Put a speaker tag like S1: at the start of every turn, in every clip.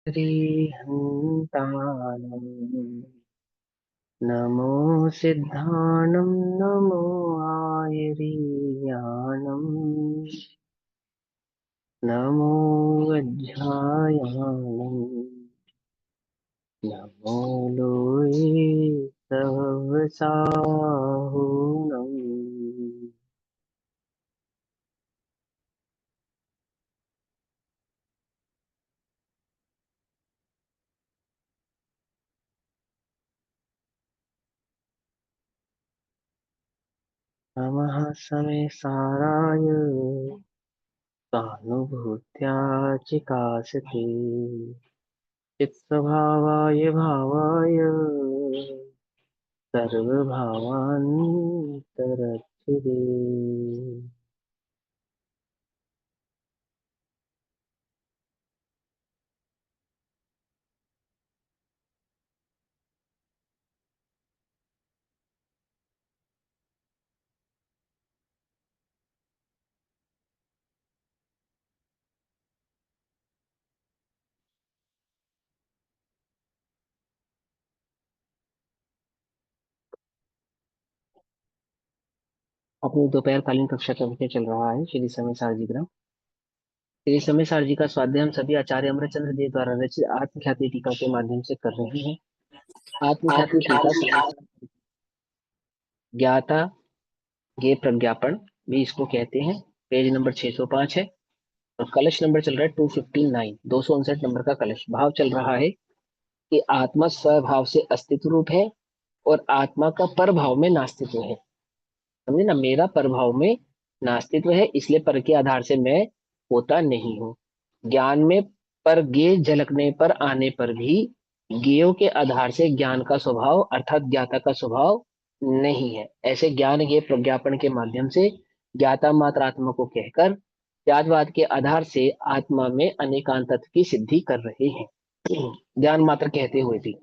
S1: हन्तानम् नमो सिद्धाणं नमो आयरीयाणम् नमो वज्रायाणम् नमो लोये सहस्राहुणम् नमः समे साराय स्वानुभूत्या चिकासते चित्स्वभावाय भावाय सर्वभावान्तरच्छिदे। अपनी दोपहरकालीन कक्षा का विषय चल रहा है श्री समय सारजी ग्रंथ। श्री समय सारजी का स्वाध्याय हम सभी आचार्य अमरचंद्र देव द्वारा रचित आत्मख्याति टीका के माध्यम से कर रहे हैं। आत्मख्याति टीका ज्ञाता ज्ञेय प्रज्ञापन भी इसको कहते हैं। पेज नंबर 605 है और कलश नंबर चल रहा है 259, 259 नंबर का कलश। भाव चल रहा है कि आत्मा स्वभाव से अस्तित्व रूप है और आत्मा का पर भाव में नास्तित्व है। समझे ना, मेरा प्रभाव में नास्तित्व है, इसलिए पर के आधार से मैं होता नहीं हूँ। ज्ञान में पर ज्ञेय झलकने पर आने पर भी ज्ञेयों के आधार से ज्ञान का स्वभाव अर्थात ज्ञाता का स्वभाव नहीं है। ऐसे ज्ञान ज्ञेय प्रज्ञापन के माध्यम से ज्ञाता मात्र आत्मा को कहकर त्यागवाद के आधार से आत्मा में अनेकांत तत्व की सिद्धि कर रहे हैं। ज्ञान मात्र कहते हुए भी।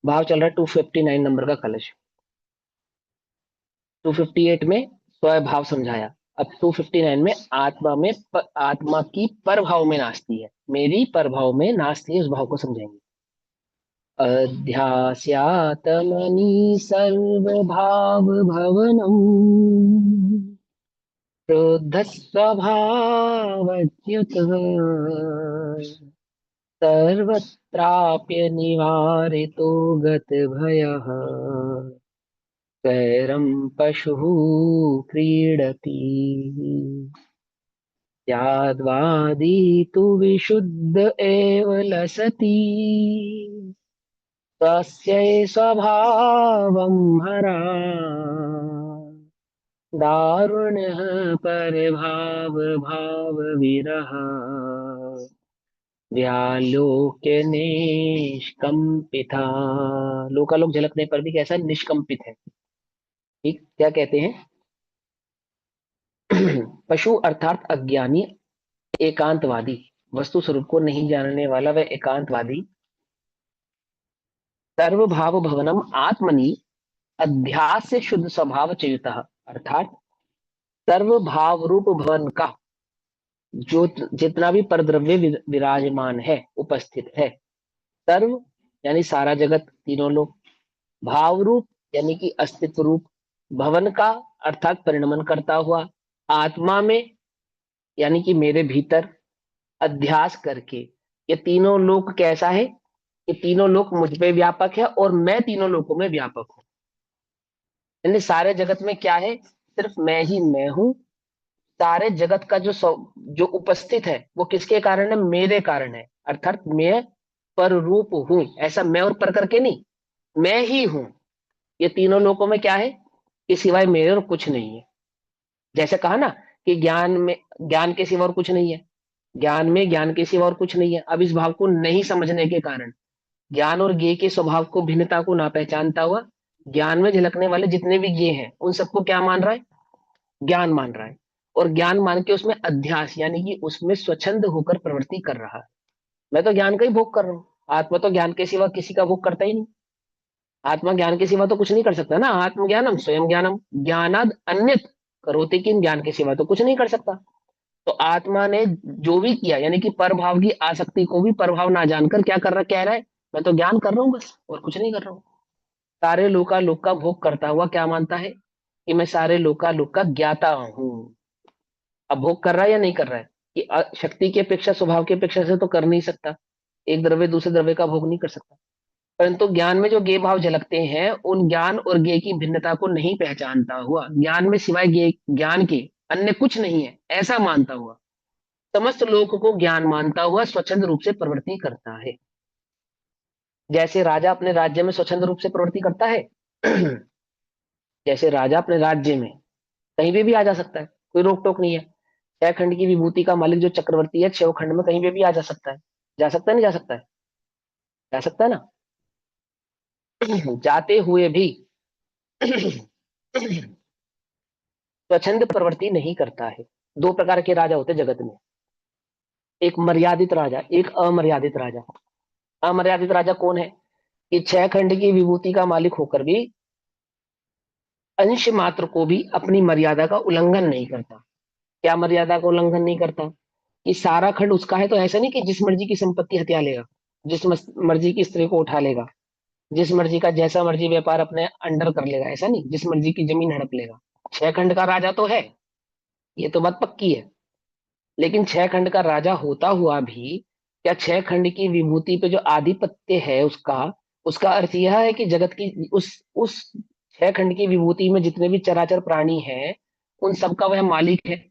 S1: भाव चल रहा है 259 नंबर का कलश। 258 में स्वभाव समझाया। अब 259 में आत्मा की परभाव में नास्ती है, मेरी परभाव में नास्ती है, उस भाव को समझेंगे। अध्यास्यात्मनि सर्वभाव भवनम् क्रोध स्वभावच्युतः सर्वत्राप्य निवारितो गत भयः कैरम पशुः क्रीडति याद्वादी तु विशुद्ध एव लसति तस्य स्वभावं हरा दारुण्यः परभाव भाव विरह व्यालोक्य निष्कंपिता। लोकालोक झलकने पर भी कैसा निष्कंपित है। ठीक, क्या कहते हैं? पशु अर्थात अज्ञानी, एकांतवादी, वस्तु स्वरूप को नहीं जानने वाला वह एकांतवादी सर्वभाव भवनम आत्मनि अध्यास से शुद्ध स्वभाव चयुतः अर्थात सर्वभाव रूप भवन का जो जितना भी परद्रव्य विराजमान है, उपस्थित है। सर्व यानी सारा जगत, तीनों लोग। भाव रूप यानी कि अस्तित्व रूप। भवन का अर्थात परिणमन करता हुआ आत्मा में यानी कि मेरे भीतर अध्यास करके। ये तीनों लोक कैसा है? ये तीनों लोक मुझ पे व्यापक है और मैं तीनों लोकों में व्यापक हूं। यानी सारे जगत में क्या है? सिर्फ मैं ही मैं हूं। सारे जगत का जो उपस्थित है वो किसके कारण है? मेरे कारण है। अर्थात मैं पर रूप हूं। ऐसा मैं और पर करके नहीं, मैं ही हूं। ये तीनों लोकों में क्या है कि सिवाय मेरे और कुछ नहीं है। जैसे कहा ना कि ज्ञान में ज्ञान के सिवा और कुछ नहीं है, ज्ञान में ज्ञान के सिवा और कुछ नहीं है। अब इस भाव को नहीं समझने के कारण ज्ञान और ज्ञेय के स्वभाव को, भिन्नता को ना पहचानता हुआ ज्ञान में झलकने वाले जितने भी ज्ञेय हैं उन सबको क्या मान रहा है? ज्ञान मान रहा है। और ज्ञान मान के उसमें अध्यास यानी कि उसमें स्वच्छंद होकर प्रवृत्ति कर रहा है। मैं तो ज्ञान का ही भोग कर रहा हूँ। आत्मा तो ज्ञान के सिवा किसी का भोग करता ही नहीं। आत्मा ज्ञान के सिवा तो कुछ नहीं कर सकता ना। आत्मज्ञानम स्वयं ज्ञानम ज्ञानाद अन्यत करोति, किन ज्ञान के सिवा तो कुछ नहीं कर सकता। तो आत्मा ने जो भी किया, यानी कि परभाव की आसक्ति को भी परभाव ना जानकर क्या कर रहा, कह रहा है मैं तो ज्ञान कर रहा हूँ बस, और कुछ नहीं कर रहा हूँ। सारे लोक का भोग करता हुआ क्या मानता है कि मैं सारे लोक का ज्ञाता हूँ। अब भोग कर रहा है या नहीं कर रहा है, कि शक्ति की अपेक्षा, स्वभाव की अपेक्षा से तो कर नहीं सकता, एक द्रव्य दूसरे द्रव्य का भोग नहीं कर सकता। परंतु ज्ञान में जो ज्ञेय भाव झलकते हैं, उन ज्ञान और ज्ञेय की भिन्नता को नहीं पहचानता हुआ, ज्ञान में सिवाय ज्ञेय ज्ञान के अन्य कुछ नहीं है ऐसा मानता हुआ, समस्त लोक को ज्ञान मानता हुआ स्वच्छंद रूप से प्रवृत्ति करता है। जैसे राजा अपने राज्य में स्वच्छंद रूप से प्रवृत्ति करता है जैसे राजा अपने राज्य में कहीं पे भी आ जा सकता है, कोई रोक टोक नहीं है। छह खंड की विभूति का मालिक जो चक्रवर्ती है, छह खंड में कहीं पे भी आ जा सकता है। जा सकता है नहीं जा सकता है? जा सकता है ना। जाते हुए भी स्वच्छंद प्रवृत्ति नहीं करता है। दो प्रकार के राजा होते जगत में, एक मर्यादित राजा, एक अमर्यादित राजा। अमर्यादित राजा कौन है? कि छह खंड की विभूति का मालिक होकर भी अंश मात्र को भी अपनी मर्यादा का उल्लंघन नहीं करता। क्या मर्यादा का उल्लंघन नहीं करता? कि सारा खंड उसका है तो ऐसा नहीं कि जिस मर्जी की संपत्ति हत्या लेगा, जिस मर्जी की स्त्री को उठा लेगा, जिस मर्जी का जैसा मर्जी व्यापार अपने अंडर कर लेगा, ऐसा नहीं जिस मर्जी की जमीन हड़प लेगा। छह खंड का राजा तो है, ये तो बात पक्की है। लेकिन छह खंड का राजा होता हुआ भी क्या छह खंड की विभूति पे जो आधिपत्य है उसका, उसका अर्थ यह है कि जगत की उस छह खंड की विभूति में जितने भी चराचर प्राणी हैं, उन सबका वह मालिक है।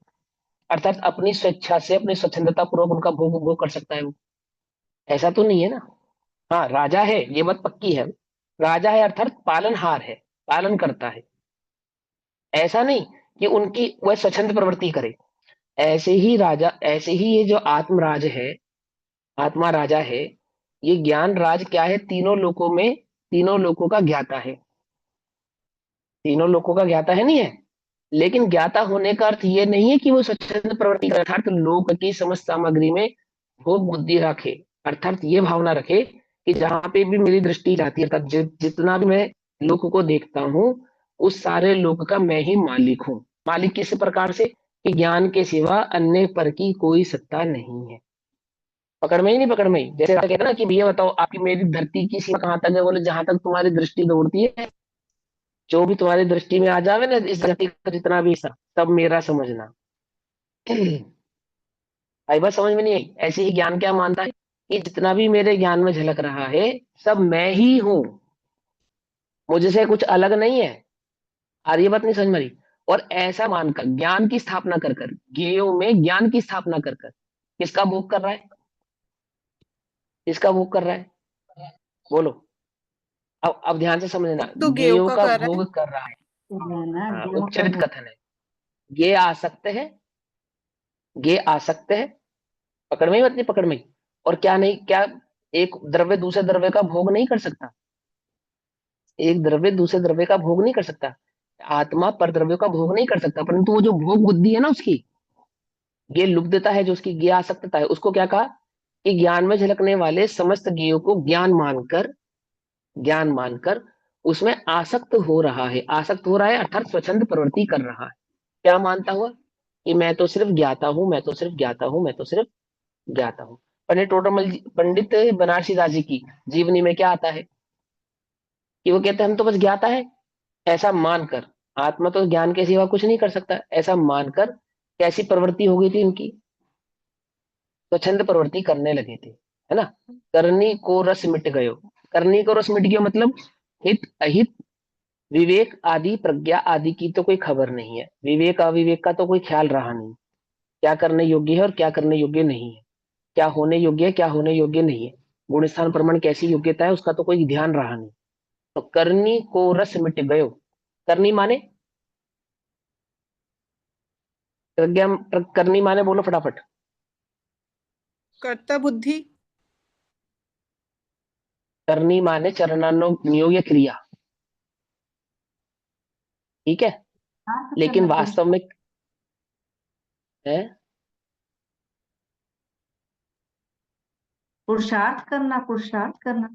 S1: अर्थात अपनी स्वेच्छा से, अपनी स्वच्छंदता पूर्वक उनका भोग भोग कर सकता है वो। ऐसा तो नहीं है ना। हाँ राजा है, ये बात पक्की है। राजा है अर्थात पालनहार है, पालन करता है। ऐसा नहीं कि उनकी वह स्वच्छंद प्रवृत्ति करे। ऐसे ही राजा, ऐसे ही ये जो आत्मराज है, आत्मा राजा है, ये ज्ञान राज क्या है? तीनों लोकों में, तीनों लोकों का ज्ञाता है। तीनों लोकों का ज्ञाता है, नहीं है? लेकिन ज्ञाता होने का अर्थ ये नहीं है कि वो स्वच्छंद प्रवृत्ति करे, अर्थात लोक की समस्त सामग्री में भोग बुद्धि रखे। अर्थात ये भावना रखे कि जहां पे भी मेरी दृष्टि जाती है, अर्थात जितना भी मैं लोक को देखता हूँ, उस सारे लोक का मैं ही मालिक हूँ। मालिक किस प्रकार से? कि ज्ञान के सिवा अन्य पर की कोई सत्ता नहीं है। पकड़ में ही नहीं, पकड़ में ही। जैसे कहते हैं ना कि भैया बताओ आपकी मेरी धरती की सीमा कहाँ तक है? बोले जहां तक तुम्हारी दृष्टि दौड़ती है, जो भी तुम्हारी दृष्टि में आ जावे ना, इस धरती का जितना भी हिस्सा, सब मेरा समझना। भाई बस समझ में नहीं आई। ऐसे ही ज्ञान क्या मानता है कि जितना भी मेरे ज्ञान में झलक रहा है, सब मैं ही हूँ, मुझसे कुछ अलग नहीं है। और ये बात नहीं समझ में आई। और ऐसा मानकर ज्ञान की स्थापना कर कर, ज्ञेयों में ज्ञान की स्थापना कर कर किसका भोग कर रहा है? किसका भोग कर रहा है? बोलो। अब ध्यान से समझना,
S2: तो गेहूं
S1: ज्ञेयों
S2: का
S1: का
S2: कर रहा है।
S1: भोग कर रहा है।
S3: है ना,
S1: हाँ,
S3: गेहूं का
S1: उपचरित
S3: भूख।
S1: कथन है। ये आसक्त है, ये आसक्त है। पकड़ में ही, मतलब पकड़ में ही। और क्या नहीं, क्या एक द्रव्य दूसरे द्रव्य का भोग नहीं कर सकता? एक द्रव्य दूसरे द्रव्य का भोग नहीं कर सकता। आत्मा पर द्रव्य का भोग नहीं कर सकता, परंतु वो जो भोग बुद्धि है ना उसकी, ये लुब्धता है जो उसकी, ज्ञ आसक्तता है, उसको क्या कहा? कि ज्ञान में झलकने वाले समस्त ज्ञेयों को ज्ञान मानकर, ज्ञान मानकर उसमें आसक्त हो रहा है। आसक्त हो रहा है अर्थात स्वच्छंद प्रवृत्ति कर रहा है। क्या मानता हुआ? कि मैं तो सिर्फ ज्ञाता हूं, मैं तो सिर्फ ज्ञाता हूं, मैं तो सिर्फ ज्ञाता हूं। पंडित बनारसी दास जी की जीवनी में क्या आता है? कि वो कहते हैं हम तो बस ज्ञाता है, ऐसा मानकर। आत्मा तो ज्ञान के सिवा कुछ नहीं कर सकता, ऐसा मानकर कैसी प्रवृत्ति हो गई थी उनकी? स्वच्छंद प्रवृत्ति करने लगे थे, है ना। करनी को रस मिट गयो। करनी को रस मिट गयो मतलब हित अहित, विवेक आदि प्रज्ञा आदि की तो कोई खबर नहीं है, विवेक अविवेक का तो कोई ख्याल रहा नहीं। क्या करने योग्य है और क्या करने योग्य नहीं है, क्या होने योग्य है, क्या होने योग्य नहीं है, गुण स्थान प्रमाण कैसी योग्यता है, उसका तो कोई ध्यान रहा नहीं। तो करनी को रस मिट गयो। करनी माने प्रज्ञा, करनी माने बोलो फटाफट।
S2: कर्ता बुद्धि।
S1: करनी माने चरणानो नियोग क्रिया, ठीक है।
S3: हाँ तो
S1: लेकिन
S3: करना
S1: वास्तव में है,
S3: पुरुषार्थ करना, पुरुषार्थ करना।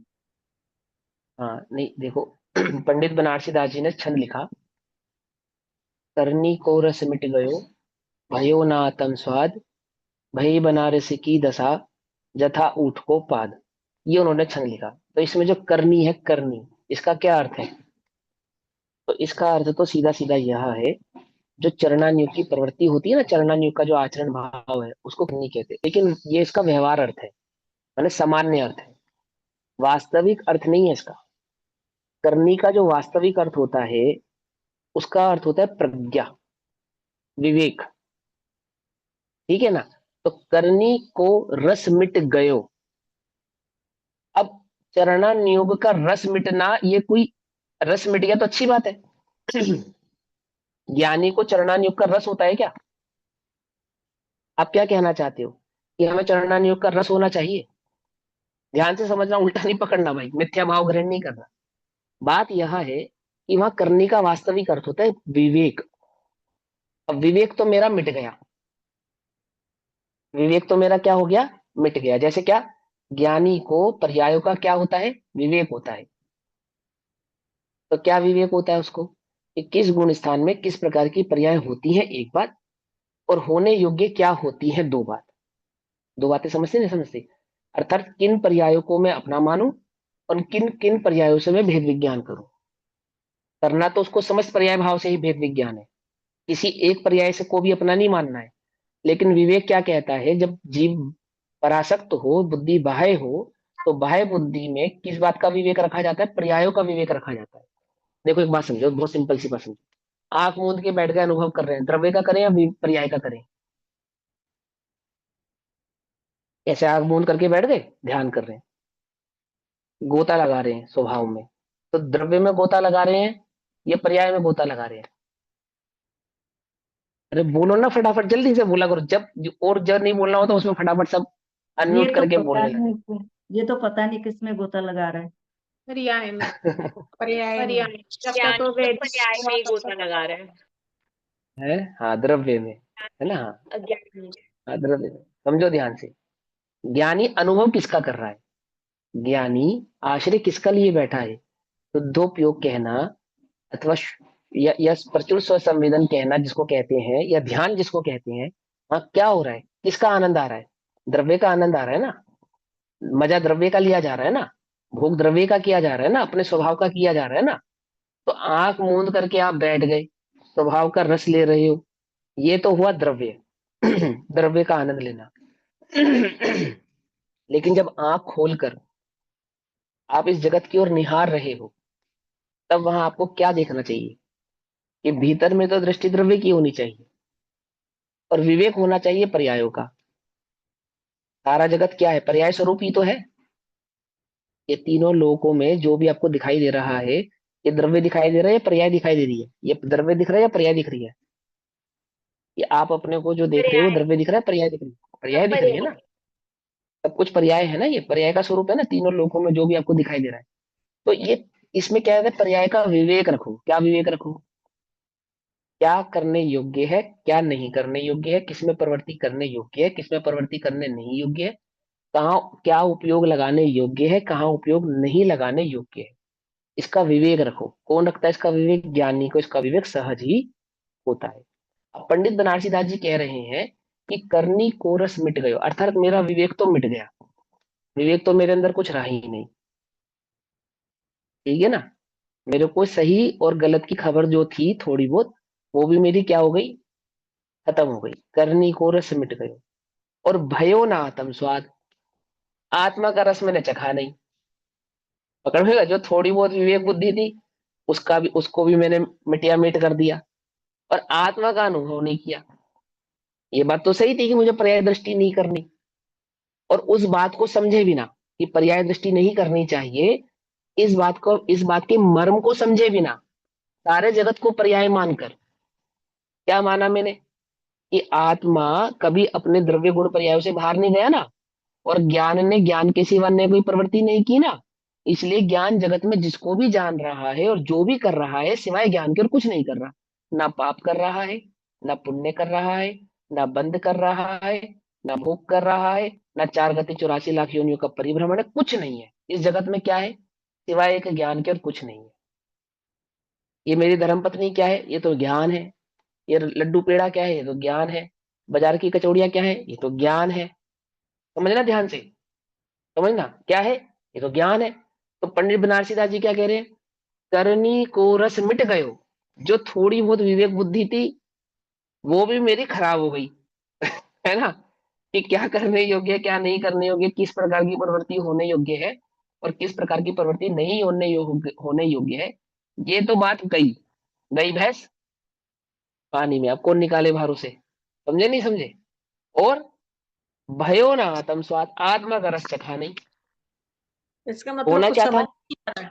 S1: हाँ नहीं देखो, पंडित बनारसी दास जी ने छंद लिखा, करनी को रस मिट गयो, भयो ना तन स्वाद, भई बनारस की दशा, जथा ऊठ को पाद। ये उन्होंने छंद लिखा। तो इसमें जो करनी है, करनी, इसका क्या अर्थ है? तो इसका अर्थ तो सीधा सीधा यह है, जो चरणान्युग की प्रवृत्ति होती है ना, चरणान्युग का जो आचरण भाव है, उसको करनी कहते हैं। लेकिन ये इसका व्यवहार अर्थ है, माने सामान्य अर्थ है, वास्तविक अर्थ नहीं है इसका। करनी का जो वास्तविक अर्थ होता है, उसका अर्थ होता है प्रज्ञा, विवेक। ठीक है ना? तो करनी को रस मिट गयो। अब चरणान्योग का रस मिटना, ये कोई रस मिट गया तो अच्छी बात है। ज्ञानी को चरणान्योग का रस होता है क्या? आप क्या कहना चाहते हो कि हमें चरणान्योग का रस होना चाहिए? ध्यान से समझना, उल्टा नहीं पकड़ना भाई, मिथ्या भाव ग्रहण नहीं करना। बात यह है कि वहां करनी का वास्तविक अर्थ होता है विवेक। अब विवेक तो मेरा मिट गया, विवेक तो मेरा क्या हो गया? मिट गया। जैसे क्या? ज्ञानी को पर्यायों का क्या होता है? विवेक होता है। तो क्या विवेक होता है उसको? कि किस गुण स्थान में किस प्रकार की पर्याय होती है, एक बात, और होने योग्य क्या होती है, दो बात। दो बातें समझते नहीं समझते? अर्थात किन पर्यायों को मैं अपना मानूं और किन किन पर्यायों से मैं भेद विज्ञान करूं। करना तो उसको समस्त पर्याय भाव से ही भेद विज्ञान है, किसी एक पर्याय से को भी अपना नहीं मानना है। लेकिन विवेक क्या कहता है? जब जीव परासक्त हो, बुद्धि बाह्य हो, तो बाह्य बुद्धि में किस बात का विवेक रखा जाता है? पर्यायों का विवेक रखा जाता है। देखो एक बात समझो, बहुत सिंपल सी बात समझो। आंख मूंद के बैठ गए, अनुभव कर रहे हैं, द्रव्य का करें या पर्याय का करें? ऐसे आंख मूंद करके बैठ गए, ध्यान कर रहे हैं, गोता लगा रहे हैं स्वभाव में, तो द्रव्य में गोता लगा रहे हैं या पर्याय में गोता लगा रहे हैं? अरे बोलो ना फटाफट, जल्दी से बोला करो। जब और जब नहीं बोलना होता उसमें फटाफट सब
S3: ये
S1: अनम्यूट
S3: तो
S1: करके
S3: पता
S1: बोलने लगे।
S3: नहीं, ये तो पता नहीं किसमें गोता लगा रहा है।
S2: पर्याय में। पर्याय में।
S4: पर्याय
S2: जब तक
S4: ज्ञानी
S2: वो
S4: तो
S2: वेद
S4: पर्याय में ही गोता लगा रहे हैं।
S1: है, हाँ द्रव्य में, है ना? हाँ,
S4: अज्ञानी।
S1: हाँ द्रव्य में। समझो ध्यान से, ज्ञानी अनुभव किसका कर रहा है? ज्ञानी आश्रय किसका लिए बैठा है? शुद्धोपयोग कहना, अथवा या प्रचुर स्व संवेदन कहना जिसको कहते हैं, या ध्यान जिसको कहते हैं। हाँ, क्या हो रहा है? किसका आनंद आ रहा है? द्रव्य का आनंद आ रहा है ना, मजा द्रव्य का लिया जा रहा है ना, भोग द्रव्य का किया जा रहा है ना, अपने स्वभाव का किया जा रहा है ना। तो आंख मूंद करके आप बैठ गए, स्वभाव का रस ले रहे हो, ये तो हुआ द्रव्य। द्रव्य का आनंद लेना। लेकिन जब आंख खोलकर आप इस जगत की ओर निहार रहे हो, तब वहां आपको क्या देखना चाहिए? कि भीतर में तो दृष्टि द्रव्य की होनी चाहिए, और विवेक होना चाहिए पर्यायों का। सारा जगत क्या है? पर्याय स्वरूप ही तो है। ये तीनों लोकों में जो भी आपको दिखाई दे रहा है, ये द्रव्य दिखाई दे रहा है या पर्याय दिखाई दे रही है? ये द्रव्य दिख रहा है या पर्याय दिख रही है? ये आप अपने को जो देख रहे हो,
S4: पर्याय।
S1: द्रव्य दिख रहा है, पर्याय दिख रही है? पर्याय दिख रही है
S4: पर्याय।
S1: ना। सब कुछ पर्याय है ना, ये पर्याय का स्वरूप है ना, तीनों लोकों में जो भी आपको दिखाई दे रहा है। तो ये इसमें क्या है? पर्याय का विवेक रखो। क्या विवेक रखो? क्या करने योग्य है, क्या नहीं करने योग्य है, किसमें प्रवृत्ति करने योग्य है, किसमें प्रवृत्ति करने नहीं योग्य है, कहाँ क्या उपयोग लगाने योग्य है, कहाँ उपयोग नहीं लगाने योग्य है। इसका विवेक रखो। कौन रखता है इसका विवेक? ज्ञानी को इसका विवेक सहज ही होता है। अब पंडित बनारसी दास जी कह रहे हैं कि करनी कोरस मिट गयो, अर्थात मेरा विवेक तो मिट गया, विवेक तो मेरे अंदर कुछ रहा ही नहीं। ठीक है ना? मेरे को सही और गलत की खबर जो थी थोड़ी बहुत, वो भी मेरी क्या हो गई? खत्म हो गई। करनी को रस मिट गयो। और भयो ना आत्म स्वाद, आत्मा का रस मैंने चखा नहीं। पकड़ में जो थोड़ी बहुत विवेक बुद्धि थी, उसका भी उसको भी मैंने मिटिया मिट कर दिया, और आत्मा का अनुभव नहीं किया। ये बात तो सही थी कि मुझे पर्याय दृष्टि नहीं करनी, और उस बात को समझे बिना कि पर्याय दृष्टि नहीं करनी चाहिए, इस बात के मर्म को समझे बिना सारे जगत को पर्याय मानकर क्या माना मैंने? कि आत्मा कभी अपने द्रव्य गुण पर्यायों से बाहर नहीं गया ना, और ज्ञान ने ज्ञान के सिवा ने कोई प्रवृत्ति नहीं की ना। इसलिए ज्ञान जगत में जिसको भी जान रहा है और जो भी कर रहा है, सिवाय ज्ञान के और कुछ नहीं कर रहा। ना पाप कर रहा है, ना पुण्य कर रहा है, ना बंद कर रहा है, ना भोग कर रहा है, ना चार गति 84 लाख योनियों का परिभ्रमण है, कुछ नहीं है इस जगत में। क्या है सिवाय एक ज्ञान के? और कुछ नहीं है। ये मेरी धर्मपत्नी क्या है? ये तो ज्ञान है। ये लड्डू पेड़ा क्या है? ये तो ज्ञान है। बाजार की कचौड़ियां क्या है? ये तो ज्ञान है। समझना ध्यान से, समझना क्या है, ये तो ज्ञान है। तो पंडित बनारसी दास जी क्या कह रहे हैं? करनी को रस मिट गयो, जो थोड़ी बहुत विवेक बुद्धि थी वो भी मेरी खराब हो गई। है ना, कि क्या करने योग्य है, क्या नहीं करने योग्य, किस प्रकार की प्रवृत्ति होने योग्य है और किस प्रकार की प्रवृत्ति नहीं होने योग्य है। ये तो बात गई, गई भैंस पानी में, अब कौन निकाले भारू से। समझे नहीं समझे? और भयो ना आत्म स्वाद, आत्मा का रस चखा नहीं।
S2: इसका मतलब
S1: होना
S2: कुछ
S1: क्या था?
S2: समझ नहीं आ रहा,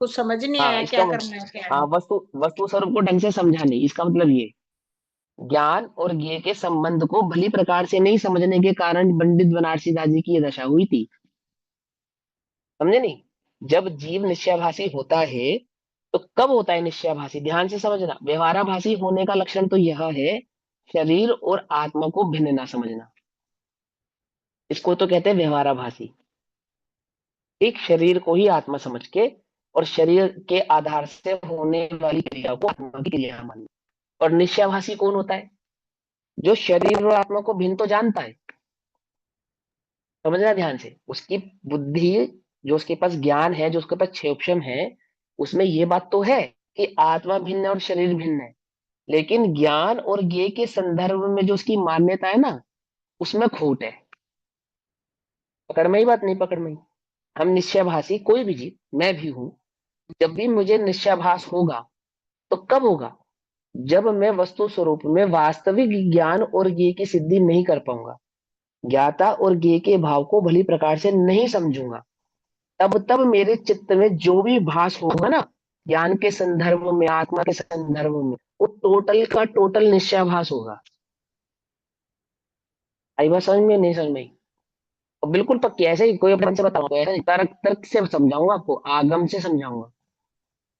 S2: कुछ समझ नहीं
S1: हाँ
S2: आया
S1: इसका
S2: क्या करना है क्या
S1: हाँ,
S2: नहीं।
S1: वस्तु वस्तु स्वरूप को ढंग से समझा नहीं, इसका मतलब ये ज्ञान और ज्ञेय के संबंध को भली प्रकार से नहीं समझने के कारण पंडित बनारसी दास जी की ये दशा हुई थी। समझे नहीं? जब जीव निश्चयभाषी होता है तो कब होता है निश्चयभाषी? ध्यान से समझना, व्यवहाराभासी होने का लक्षण तो यह है शरीर और आत्मा को भिन्न ना समझना। इसको तो कहते हैं व्यवहाराभासी। एक शरीर को ही आत्मा समझ के और शरीर के आधार से होने वाली क्रिया को आत्मा की क्रिया मानना। और निश्चयभाषी कौन होता है? जो शरीर और आत्मा को भिन्न तो जानता है। समझना ध्यान से, उसकी बुद्धि, जो उसके पास ज्ञान है, जो उसके पास क्षेपक्षम है, उसमें ये बात तो है कि आत्मा भिन्न है और शरीर भिन्न है। लेकिन ज्ञान और ज्ञेय के संदर्भ में जो उसकी मान्यता है ना, उसमें खोट है। पकड़ में ही बात, नहीं पकड़ में ही। हम निश्चयभाषी, कोई भी जीव, मैं भी हूं, जब भी मुझे निश्चयाभास होगा तो कब होगा? जब मैं वस्तु स्वरूप में वास्तविक ज्ञान और ज्ञेय की सिद्धि नहीं कर पाऊंगा, ज्ञाता और ज्ञेय के भाव को भली प्रकार से नहीं समझूंगा, तब तब मेरे चित्त में जो भी भास होगा ना, ज्ञान के संदर्भ में, आत्मा के संदर्भ में, वो टोटल का टोटल निश्चयाभास होगा। आई बात समझ में? नहीं समझ में आई? और बिल्कुल पक्की, ऐसे ही कोई अपन से बताऊंगा, ऐसा नहीं, तर्क तर्क से समझाऊंगा आपको, आगम से समझाऊंगा।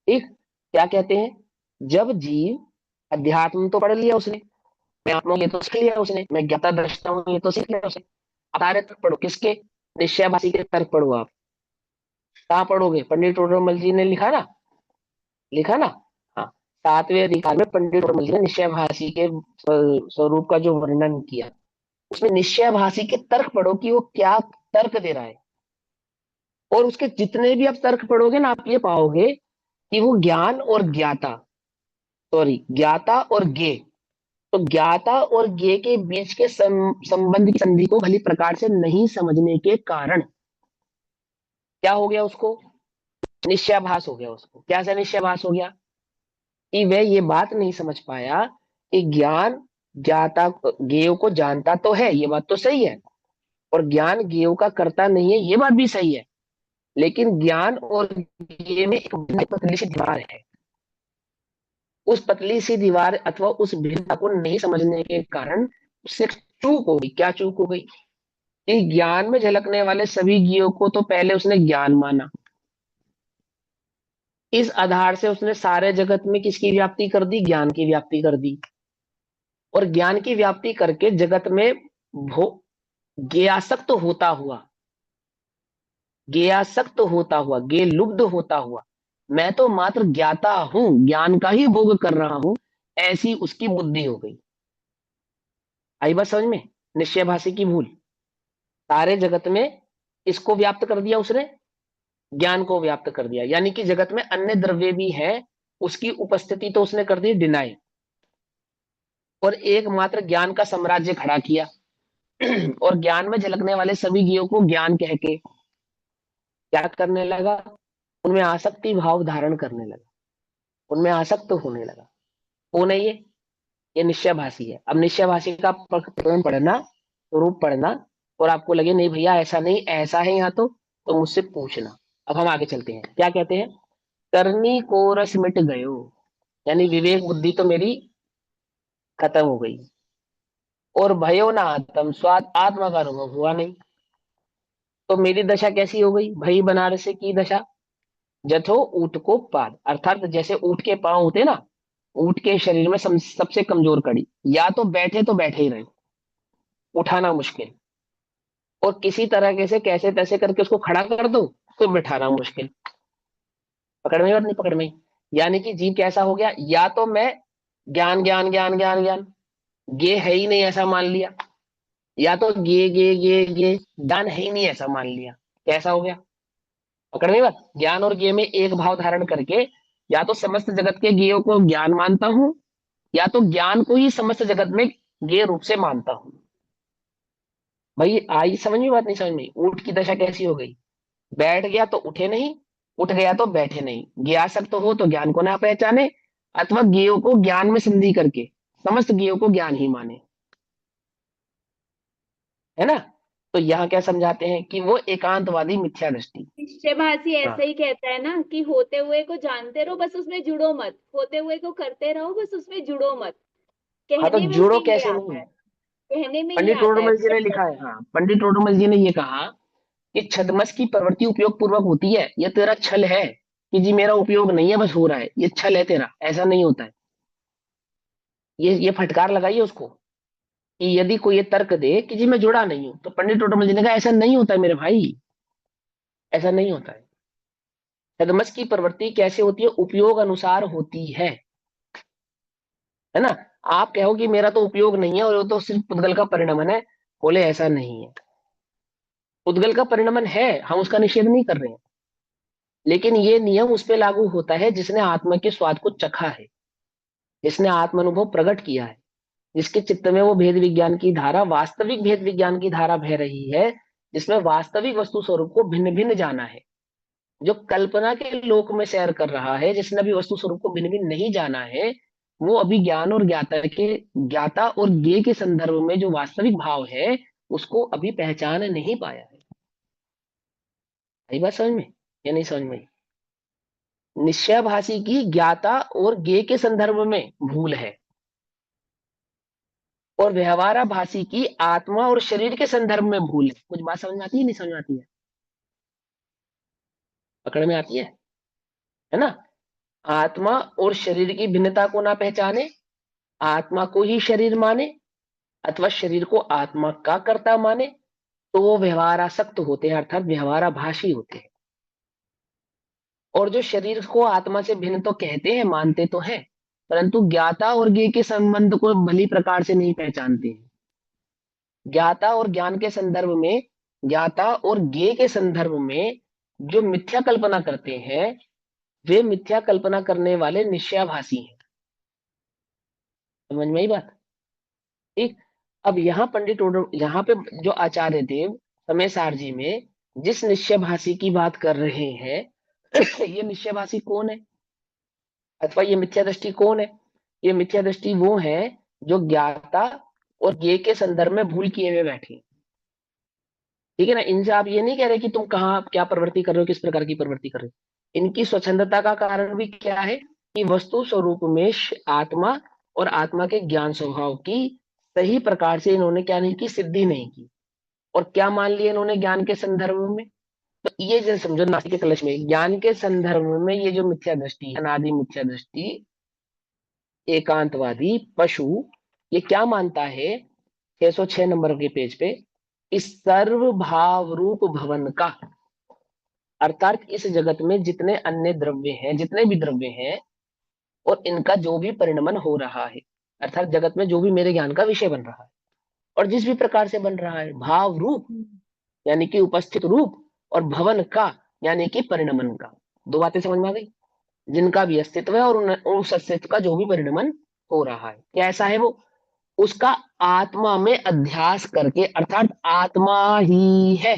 S1: ठीक? क्या कहते हैं? जब जीव, अध्यात्म तो पढ़ लिया उसने, मैं आत्मा हूं ये तो सीख लिया उसने, मैं ज्ञाता दृष्टा हूं ये तो सीख लिया उसने। अब सारे तर्क पढ़ो, किसके? निश्चयभाषी के तर्क पढ़ो आप। कहाँ पढ़ोगे? पंडित टोडरमल जी ने लिखा ना, लिखा ना। हाँ, सातवें अधिकार में पंडित टोडरमल जी ने निश्चयभाषी के स्वरूप का जो वर्णन किया, उसमें निश्चयभाषी के तर्क पढ़ो कि वो क्या तर्क दे रहा है। और उसके जितने भी आप तर्क पढ़ोगे ना, आप ये पाओगे कि वो ज्ञान और ज्ञाता, सॉरी, ज्ञाता और ज्ञेय, तो ज्ञाता और ज्ञेय के बीच के संबंध की संधि को भली प्रकार से नहीं समझने के कारण क्या हो गया उसको? निश्चयाभास हो गया उसको। क्या सा निश्चयाभास हो गया? कि वह ये बात नहीं समझ पाया कि ज्ञान ज्ञाता ज्ञेय को जानता तो है, ये बात तो सही है, और ज्ञान ज्ञेय का करता नहीं है, ये बात भी सही है। लेकिन ज्ञान और ज्ञेय में एक पतली सी दीवार है। उस पतली सी दीवार अथवा उस भिन्नता को नहीं समझने के कारण उससे चूक हो गई। क्या चूक हो गई? कि ज्ञान में झलकने वाले सभी ज्ञेयों को तो पहले उसने ज्ञान माना, इस आधार से उसने सारे जगत में किसकी व्याप्ति कर दी? ज्ञान की व्याप्ति कर दी। और ज्ञान की व्याप्ति करके जगत में भो ज्ञासक्त होता हुआ, ज्ञासक्त होता हुआ, ज्ञ लुब्ध होता हुआ, मैं तो मात्र ज्ञाता हूं, ज्ञान का ही भोग कर रहा हूं, ऐसी उसकी बुद्धि हो गई। आई बात समझ में? निश्चय भाषी की भूल। सारे जगत में इसको व्याप्त कर दिया उसने, ज्ञान को व्याप्त कर दिया, यानी कि जगत में अन्य द्रव्य भी है, उसकी उपस्थिति तो उसने कर दी डिनाई, और एकमात्र ज्ञान का साम्राज्य खड़ा किया। और ज्ञान में झलकने वाले सभी ज्ञों को ज्ञान कह के क्या करने लगा? उनमें आसक्ति भाव धारण करने लगा, उनमें आसक्त होने लगा। कौन है ये निश्चयभाषी है। अब निश्चयभाषी का प्रकरण पढ़ना, स्वरूप पढ़ना, और आपको लगे नहीं भैया ऐसा नहीं, ऐसा है यहाँ तो मुझसे पूछना। अब हम आगे चलते हैं, क्या कहते हैं? करनी को रस मिट गयो, यानी विवेक बुद्धि तो मेरी खत्म हो गई, और भयो ना आत्म स्वाद, आत्मा का अनुभव हुआ नहीं। तो मेरी दशा कैसी हो गई? भई बनारस की दशा, जथो ऊंट को पाद, अर्थात जैसे ऊंट के पांव होते ना, ऊंट के शरीर में सबसे कमजोर कड़ी, या तो बैठे ही रहे, उठाना मुश्किल, और किसी तरह से कैसे तैसे करके उसको खड़ा कर दो तो बिठाना मुश्किल। पकड़ में और नहीं पकड़ में? यानी कि जीव कैसा हो गया? या तो मैं ज्ञान ज्ञान ज्ञान ज्ञान ज्ञान, गे है ही नहीं ऐसा मान लिया, या तो गे ज्ञान है ही नहीं ऐसा मान लिया। कैसा हो गया? पकड़ में बात? ज्ञान और गे में एक भाव धारण करके या तो समस्त जगत के गेयों को ज्ञान मानता हूं, या तो ज्ञान को ही समस्त जगत में गे रूप से मानता हूं। भाई आई समझ में बात? नहीं समझ में? ऊंट की दशा कैसी हो गई? बैठ गया तो उठे नहीं, उठ गया तो बैठे नहीं। ज्ञासक्त हो तो ज्ञान को ना पहचाने, अथवा ज्ञेयों को ज्ञान में संधि करके समस्त ज्ञेयों को ज्ञान ही माने। है ना? तो यहाँ क्या समझाते हैं कि वो एकांतवादी मिथ्या दृष्टि।
S4: निश्चयभाषी
S1: हाँ,
S4: ऐसे ही कहता है ना कि होते हुए को जानते रहो, बस उसमें जुड़ो मत, होते हुए को करते रहो, बस उसमें जुड़ो मत।
S1: हाँ तो
S4: कहने में
S1: जुड़ो
S4: उसके ये
S1: कैसे
S4: आता
S1: नहीं?
S4: है, कहने में ये
S1: पंडित
S4: आता है
S1: टोडरमल जी ने लिखा है, हाँ पंडित टोडरमल जी ने ये कहा कि छद्मस की प्रवृत्ति उपयोग पूर्वक होती है, यह तेरा छल है कि जी मेरा उपयोग नहीं है बस हो रहा है, ये छल है तेरा, ऐसा नहीं होता है। ये फटकार लगाइए उसको कि यदि कोई ये तर्क दे कि जी मैं जुड़ा नहीं हूं, तो पंडित टोडरमल जी ने कहा ऐसा नहीं होता है मेरे भाई, ऐसा नहीं होता है। छद्मस की प्रवृत्ति कैसे होती है? उपयोग अनुसार होती है ना? आप कहो कि मेरा तो उपयोग नहीं है और वो तो सिर्फ पुद्गल का परिणमन है, बोले ऐसा नहीं है। पुद्गल का परिणमन है, हम उसका निषेध नहीं कर रहे हैं, लेकिन ये नियम उस पर लागू होता है जिसने आत्मा के स्वाद को चखा है, जिसने आत्म अनुभव प्रकट किया है, जिसके चित्त में वो भेद विज्ञान की धारा, वास्तविक भेद विज्ञान की धारा बह रही है, जिसमें वास्तविक वस्तु स्वरूप को भिन्न भिन्न जाना है। जो कल्पना के लोक में सैर कर रहा है, जिसने अभी वस्तु स्वरूप को भिन्न भिन्न नहीं जाना है, वो अभी ज्ञान और ज्ञाता और ज्ञेय के संदर्भ में जो वास्तविक भाव है उसको अभी पहचान नहीं पाया है। आई बात समझ में या नहीं समझ में? निश्चयभाषी की ज्ञाता और ज्ञेय के संदर्भ में भूल है, और व्यवहाराभासी की आत्मा और शरीर के संदर्भ में भूल है। कुछ बात समझ में आती है नहीं समझ में आती है? पकड़ में आती है ना? आत्मा और शरीर की भिन्नता को ना पहचाने, आत्मा को ही शरीर माने, अथवा शरीर को आत्मा का कर्ता माने, तो वो व्यवहारासक्त होते हैं, अर्थात व्यवहाराभासी होते हैं। और जो शरीर को आत्मा से भिन्न तो कहते हैं, मानते तो हैं, परंतु ज्ञाता और ज्ञेय के संबंध को भली प्रकार से नहीं पहचानते हैं। ज्ञाता और ज्ञान के संदर्भ में, ज्ञाता और ज्ञेय के संदर्भ में जो मिथ्या कल्पना करते हैं, वे मिथ्या कल्पना करने वाले निश्चयाभासी हैं। समझ में आई बात? ठीक। अब यहाँ यहाँ पे जो आचार्य देव समय सार जी में जिस निश्चयभासी की बात कर रहे हैं ये निश्चयभासी कौन है, अथवा ये मिथ्या दृष्टि कौन है? ये मिथ्या दृष्टि वो है जो ज्ञाता और ज्ञेय के संदर्भ में भूल किए हुए बैठे हैं। ठीक है ना? इनसे आप ये नहीं कह रहे कि तुम कहाँ क्या प्रवृत्ति कर रहे हो, किस प्रकार की प्रवृत्ति कर रहे हो। इनकी स्वच्छंदता का कारण भी क्या है कि वस्तु स्वरूप में आत्मा और आत्मा के ज्ञान स्वभाव की सही प्रकार से इन्होंने क्या नहीं की, सिद्धि नहीं की। और क्या मान लिया इन्होंने ज्ञान के संदर्भ में? तो ये जो समझो नास्तिक के कलश में ज्ञान के संदर्भ में ये जो मिथ्या दृष्टि, अनादि मिथ्या दृष्टि, एकांतवादी पशु, ये क्या मानता है 606 नंबर के पेज पे? इस सर्व भाव रूप भवन का, अर्थात इस जगत में जितने अन्य द्रव्य हैं, जितने भी द्रव्य हैं, और इनका जो भी परिणमन हो रहा है, अर्थात जगत में जो भी मेरे ज्ञान का विषय बन रहा है, और जिस भी प्रकार से बन रहा है, भाव रूप यानी कि उपस्थित रूप, और भवन का यानी कि परिणमन का। दो बातें समझ में आ गई? जिनका भी अस्तित्व है और उस अस्तित्व का जो भी परिणमन हो रहा है, कैसा है वो? उसका आत्मा में अध्यास करके, अर्थात आत्मा ही है।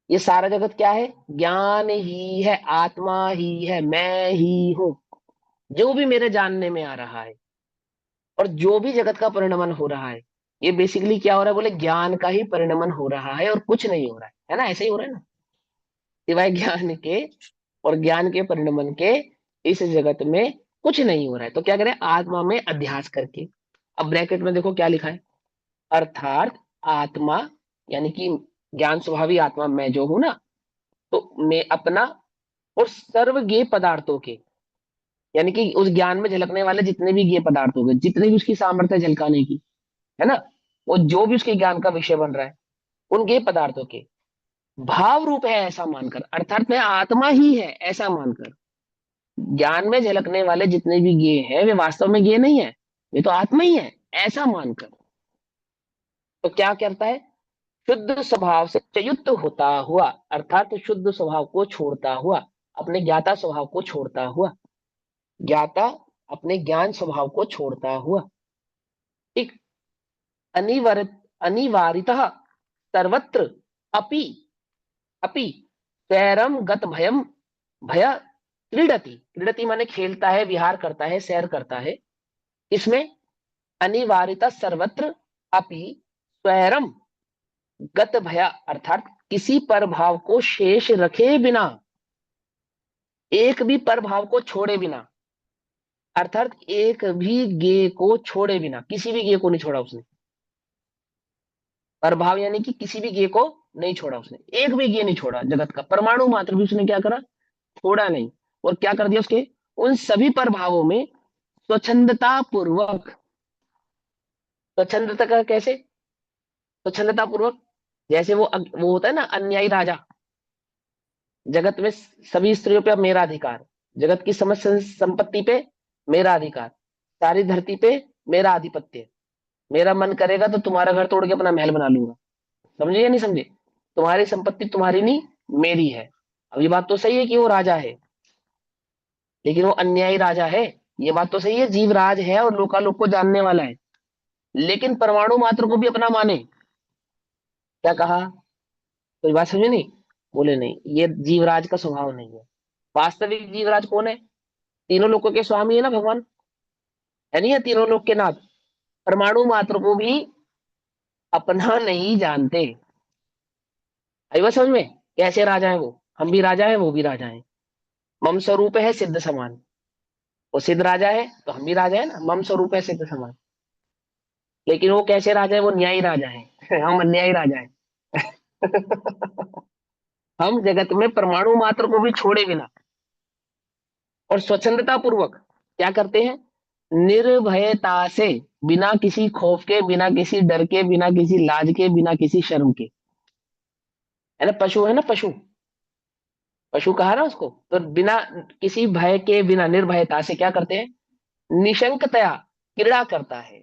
S1: ये सारा जगत क्या है? ज्ञान ही है, आत्मा ही है, मैं ही हूं। जो भी मेरे जानने में आ रहा है और जो भी जगत का परिणमन हो रहा है, ये बेसिकली क्या हो रहा है? बोले ज्ञान का ही परिणमन हो रहा है और कुछ नहीं हो रहा है ना? ऐसे ही हो रहा है ना? सिवाय ज्ञान के और ज्ञान के परिणमन के इस जगत में कुछ नहीं हो रहा है। तो क्या करें? आत्मा में अध्यास करके। अब ब्रैकेट में देखो क्या लिखा है, अर्थात आत्मा यानी कि ज्ञान स्वभावी आत्मा मैं जो हूं ना, तो मैं अपना और सर्व ज्ञेय पदार्थों के, यानी कि उस ज्ञान में झलकने वाले जितने भी ज्ञेय पदार्थ हो गए, जितने भी उसकी सामर्थ्य झलकाने की, है ना, वो जो भी उसके ज्ञान का विषय बन रहा है, उन ज्ञेय पदार्थों के भाव रूप है ऐसा मानकर, अर्थात मैं आत्मा ही है ऐसा मानकर, ज्ञान में झलकने वाले जितने भी ज्ञेय हैं वे वास्तव में ज्ञेय नहीं है, वे तो आत्मा ही है ऐसा मानकर, तो क्या करता है, शुद्ध स्वभाव से च्युत होता हुआ, अर्थात शुद्ध स्वभाव को छोड़ता हुआ, अपने ज्ञाता स्वभाव को छोड़ता हुआ, ज्ञाता अपने ज्ञान स्वभाव को छोड़ता हुआ, ठीक, अनिवार्य अनिवार्यतः सर्वत्र अपि अपि स्वैरम गत भयम भय क्रीडति, क्रीडति माने खेलता है, विहार करता है, सैर करता है, इसमें अनिवार्यता सर्वत्र अपि स्वैरम गत भया, अर्थात किसी पर भाव को शेष रखे बिना, एक भी पर भाव को छोड़े बिना, अर्थात एक भी गे को छोड़े बिना, किसी भी गे को नहीं छोड़ा उसने, पर भाव यानी कि किसी भी गे को नहीं छोड़ा उसने, एक भी गे नहीं छोड़ा, जगत का परमाणु मात्र भी उसने क्या करा, छोड़ा नहीं, और क्या कर दिया उसके उन सभी पर भावों में स्वच्छंदता पूर्वक, स्वच्छंदता का कैसे, स्वच्छंदता पूर्वक, जैसे वो होता है ना अन्यायी राजा, जगत में सभी स्त्रियों पे अब मेरा अधिकार, जगत की समस्त संपत्ति पे मेरा अधिकार, सारी धरती पे मेरा आधिपत्य, मेरा मन करेगा तो तुम्हारा घर तोड़ के अपना महल बना लूंगा, समझे या नहीं समझे, तुम्हारी संपत्ति तुम्हारी नहीं मेरी है। अब ये बात तो सही है कि वो राजा है, लेकिन वो अन्यायी राजा है, ये बात तो सही है, जीवराज है और लोकालोक को जानने वाला है, लेकिन परमाणु मात्र को भी अपना माने, क्या कहा, कोई बात समझे नहीं, बोले नहीं, ये जीवराज का स्वभाव नहीं है। वास्तविक जीवराज कौन है, तीनों लोगों के स्वामी है ना भगवान, है नहीं है, तीनों लोग के नाथ, परमाणु मात्र को भी अपना नहीं जानते। आई बात समझ में, कैसे राजा है वो, हम भी राजा है वो भी राजा है, मम स्वरूप है सिद्ध समान, वो सिद्ध राजा है तो हम भी राजा है ना, मम स्वरूप है सिद्ध समान, लेकिन वो कैसे राजा है, वो न्यायी राजा है हम अन्यायी राजा है हम जगत में परमाणु मात्र को भी छोड़े बिना और स्वच्छंदता पूर्वक क्या करते हैं, निर्भयता से, बिना किसी खौफ के, बिना किसी डर के, बिना किसी लाज के, बिना किसी शर्म के, है ना, पशु है ना, पशु, पशु कहा ना उसको, तो बिना किसी भय के, बिना निर्भयता से क्या करते हैं, निशंकतया क्रीड़ा करता है,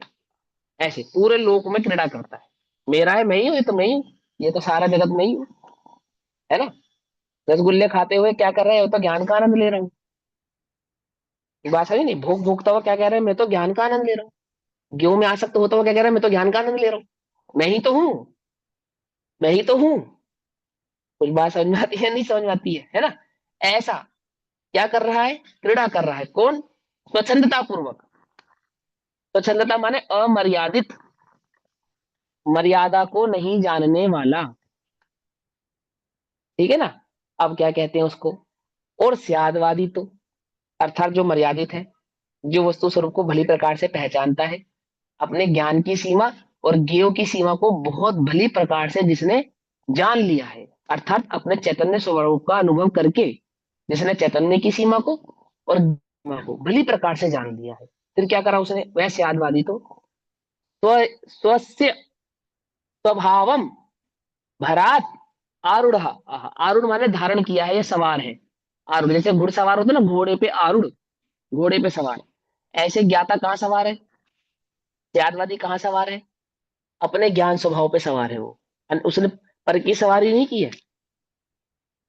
S1: ऐसे पूरे लोक में क्रीड़ा करता है, मेरा है, मैं ही हूं, ये तो मैं ही हूं, ये तो सारा जगत में ही हूं, है ना, रसगुल्ले खाते हुए क्या कर रहे हो, तो ज्ञान का आनंद ले रहा हूँ, बात है नहीं, भोग भोगता हुआ क्या कह रहे हैं, मैं तो ज्ञान का आनंद ले रहा हूँ, गेहूं में आसक्त होता हुआ क्या कह रहा है, मैं तो ज्ञान का आनंद ले रहा हूँ, मैं ही तो हूँ, मैं ही तो हूँ, कुछ बात समझ में आती है, नहीं समझ में आती है ना, ऐसा क्या कर रहा है, क्रीड़ा कर रहा है, कौन, स्वच्छंदता पूर्वक, स्वच्छंदता माने अमर्यादित, मर्यादा को नहीं जानने वाला, ठीक है ना। अब क्या कहते हैं उसको, और स्यादवादी तो, अर्थात जो मर्यादित है, जो वस्तु स्वरूप को भली प्रकार से पहचानता है, अपने ज्ञान की सीमा और ज्ञेय की सीमा को बहुत भली प्रकार से जिसने जान लिया है, अर्थात अपने चैतन्य स्वरूप का अनुभव करके जिसने चैतन्य की सीमा को और सीमा को भली प्रकार से जान लिया है, फिर क्या करा उसने, वह स्यादवादी तो स्व स्वस्य स्वभावम भरात आरूढ़, आरूढ़ माने धारण किया है, ये सवार है, आरूढ़ जैसे घुड़सवार होता है ना, घोड़े पे आरूढ़, घोड़े पे सवार, ऐसे ज्ञाता कहाँ सवार है, त्यागवादी कहाँ सवार है, अपने ज्ञान स्वभाव पे सवार है वो, उसने पर की सवारी नहीं की है,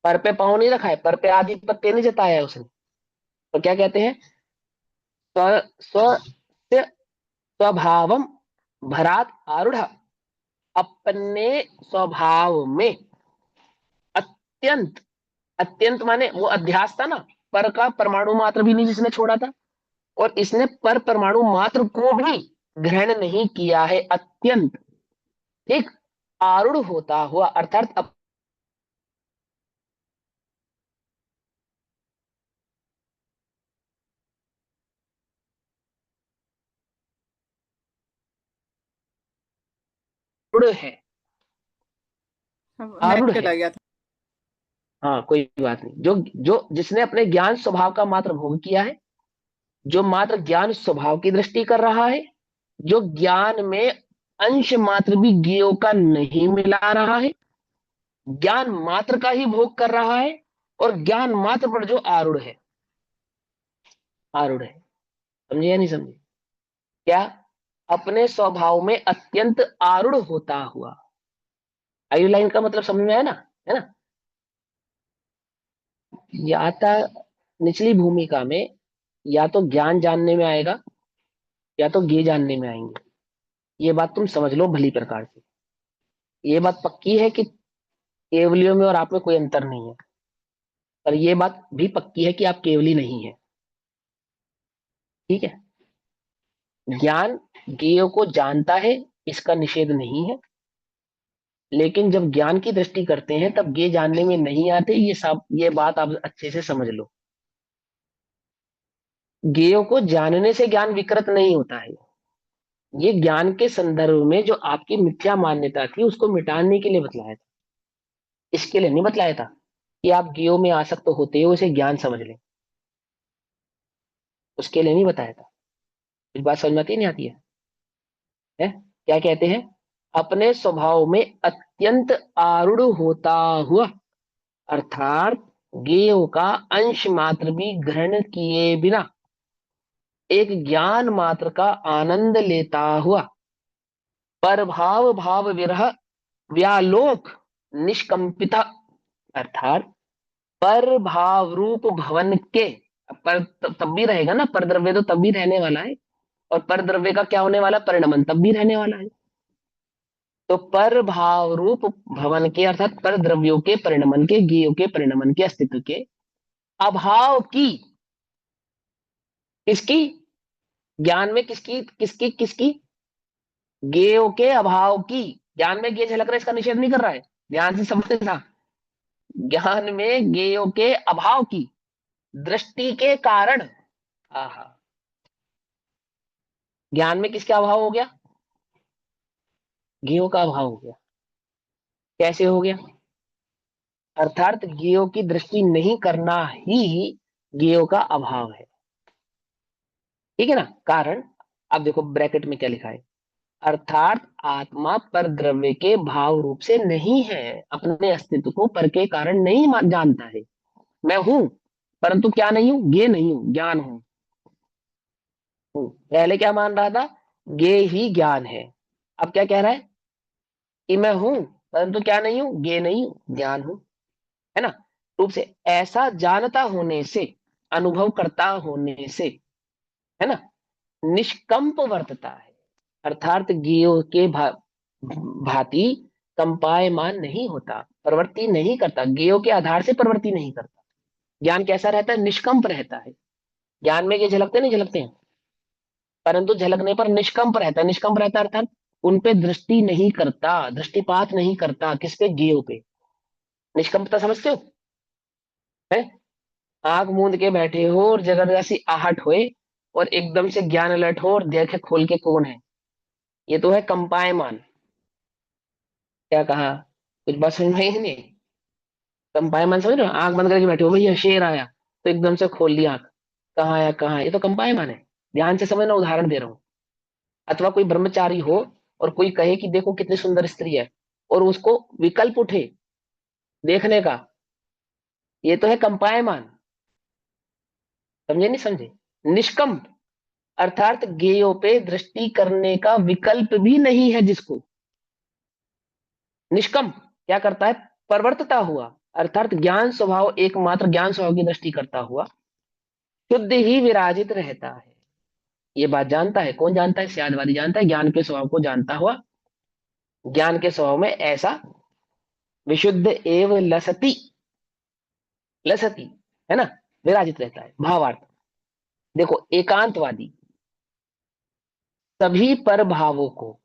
S1: पर पे पाँव नहीं रखा है, पर पे आधिपत्य नहीं जताया है उसने, तो क्या कहते हैं, स्व स्व स्वभावम भरात आरूढ़, अपने स्वभाव में अत्यंत, अत्यंत माने वो अध्यास था ना, पर का परमाणु मात्र भी नहीं जिसने छोड़ा था, और इसने पर परमाणु मात्र को भी ग्रहण नहीं किया है, अत्यंत, ठीक, आरूढ़ होता हुआ, अर्थात आरूढ़ है, आरूढ़
S2: नेट
S1: है,
S2: चला गया था।
S1: हाँ कोई बात नहीं, जो जो जिसने अपने ज्ञान स्वभाव का मात्र भोग किया है, जो मात्र ज्ञान स्वभाव की दृष्टि कर रहा है, जो ज्ञान में अंश मात्र भी ज्ञेयों का नहीं मिला रहा है, ज्ञान मात्र का ही भोग कर रहा है, और ज्ञान मात्र पर जो आरूढ़ है, आरूढ़ है, समझे या नहीं समझे, क्या अपने स्वभाव में अत्यंत आरूढ़ होता हुआ। आयु लाइन का मतलब समझ में आया ना, है ना। या तो निचली भूमिका में या तो ज्ञान जानने में आएगा या तो गे जानने में आएंगे। ये बात तुम समझ लो भली प्रकार से। ये बात पक्की है कि केवलियों में और आप में कोई अंतर नहीं है, पर ये बात भी पक्की है कि आप केवली नहीं है। ठीक है। ज्ञान ज्ञेय को जानता है, इसका निषेध नहीं है, लेकिन जब ज्ञान की दृष्टि करते हैं तब ज्ञेय जानने में नहीं आते। ये बात आप अच्छे से समझ लो। ज्ञेय को जानने से ज्ञान विकृत नहीं होता है। ये ज्ञान के संदर्भ में जो आपकी मिथ्या मान्यता थी उसको मिटाने के लिए बतलाया था। इसके लिए नहीं बतलाया था कि आप ज्ञेय में आसक्त होते हो इसे ज्ञान समझ लें। उसके लिए नहीं बताया था। इस बात समझ में आती नहीं आती है? क्या कहते हैं? अपने स्वभाव में अत्यंत आरूढ़ होता हुआ, अर्थात ज्ञेय का अंश मात्र भी ग्रहण किए बिना एक ज्ञान मात्र का आनंद लेता हुआ, परभाव भाव विरह व्यालोक निष्कंपिता, अर्थात पर भाव रूप भवन के, पर तब भी रहेगा ना, पर द्रव्य तो तब भी रहने वाला है, और पर द्रव्य का क्या होने वाला, परिणमन तब भी रहने वाला है। तो पर भाव रूप भवन के अर्थात पर द्रव्यों के परिणमन के, ज्ञेयों के परिणमन के अस्तित्व के अभाव की, किसकी, ज्ञान में किसकी किसकी किसकी, ज्ञेयों के अभाव की। ज्ञान में ज्ञेय झलक रहा है, इसका निषेध नहीं कर रहा है, ध्यान से समझना। ज्ञान में ज्ञेयों के अभाव की दृष्टि के कारण, आहा, ज्ञान में किसका अभाव हो गया, ज्ञेयों का अभाव हो गया। कैसे हो गया? अर्थात ज्ञेयों की दृष्टि नहीं करना ही ज्ञेयों का अभाव है। ठीक है ना। कारण, अब देखो ब्रैकेट में क्या लिखा है, अर्थात आत्मा पर द्रव्य के भाव रूप से नहीं है, अपने अस्तित्व को पर के कारण नहीं जानता है। मैं हूं परंतु क्या नहीं हूं, ज्ञेय नहीं हूं, ज्ञान हूं। पहले क्या मान रहा था, ज्ञेय ही ज्ञान है। अब क्या कह रहा है कि मैं हूं परंतु क्या नहीं हूं, ज्ञेय नहीं हूं, ज्ञान हूं, है ना। रूप से ऐसा जानता होने से, अनुभव करता होने से, है ना, निष्कंप वर्तता है, अर्थात ज्ञेयों के भांति कंपायमान नहीं होता, प्रवृत्ति नहीं करता, ज्ञेयों के आधार से प्रवृत्ति नहीं करता। ज्ञान कैसा रहता है, निष्कंप रहता है। ज्ञान में ये झलकते नहीं झलकते हैं, परंतु झलकने पर निष्कंप रहता है। निष्कंप रहता है अर्थात उन पे दृष्टि नहीं करता, दृष्टिपात नहीं करता, किस पे, ज्ञेयों पे। निष्कंपता समझते हो? है, आंख मूंद के बैठे हो और जबरदस्ती आहट होए और एकदम से ज्ञान अलर्ट हो और देखे खोल के कौन है, ये तो है कंपायमान। क्या कहा, कुछ बात समझ में आई है नहीं? कंपायमान समझ रहे हो, आंख बंद करके बैठे हो, भैया शेर आया तो एकदम से खोल लिया आंख, कहाँ आया कहाँ आया, ये तो कंपायमान है। ध्यान से समझना, उदाहरण दे रहा हूं। अथवा कोई ब्रह्मचारी हो और कोई कहे कि देखो कितनी सुंदर स्त्री है, और उसको विकल्प उठे देखने का, ये तो है कंपायमान। समझे नहीं समझे? निष्कंप अर्थात ज्ञेयों पे दृष्टि करने का विकल्प भी नहीं है जिसको। निष्कंप क्या करता है, परवर्तता हुआ, अर्थात ज्ञान स्वभाव, एकमात्र ज्ञान स्वभाव की दृष्टि करता हुआ शुद्ध ही विराजित रहता है। ये बात जानता है, कौन जानता है, स्यादवादी जानता है, ज्ञान के स्वभाव को जानता हुआ, ज्ञान के स्वभाव में ऐसा विशुद्ध एवं लसती, लसती, है ना, विराजित रहता है। भावार्थ देखो, एकांतवादी सभी पर भावों को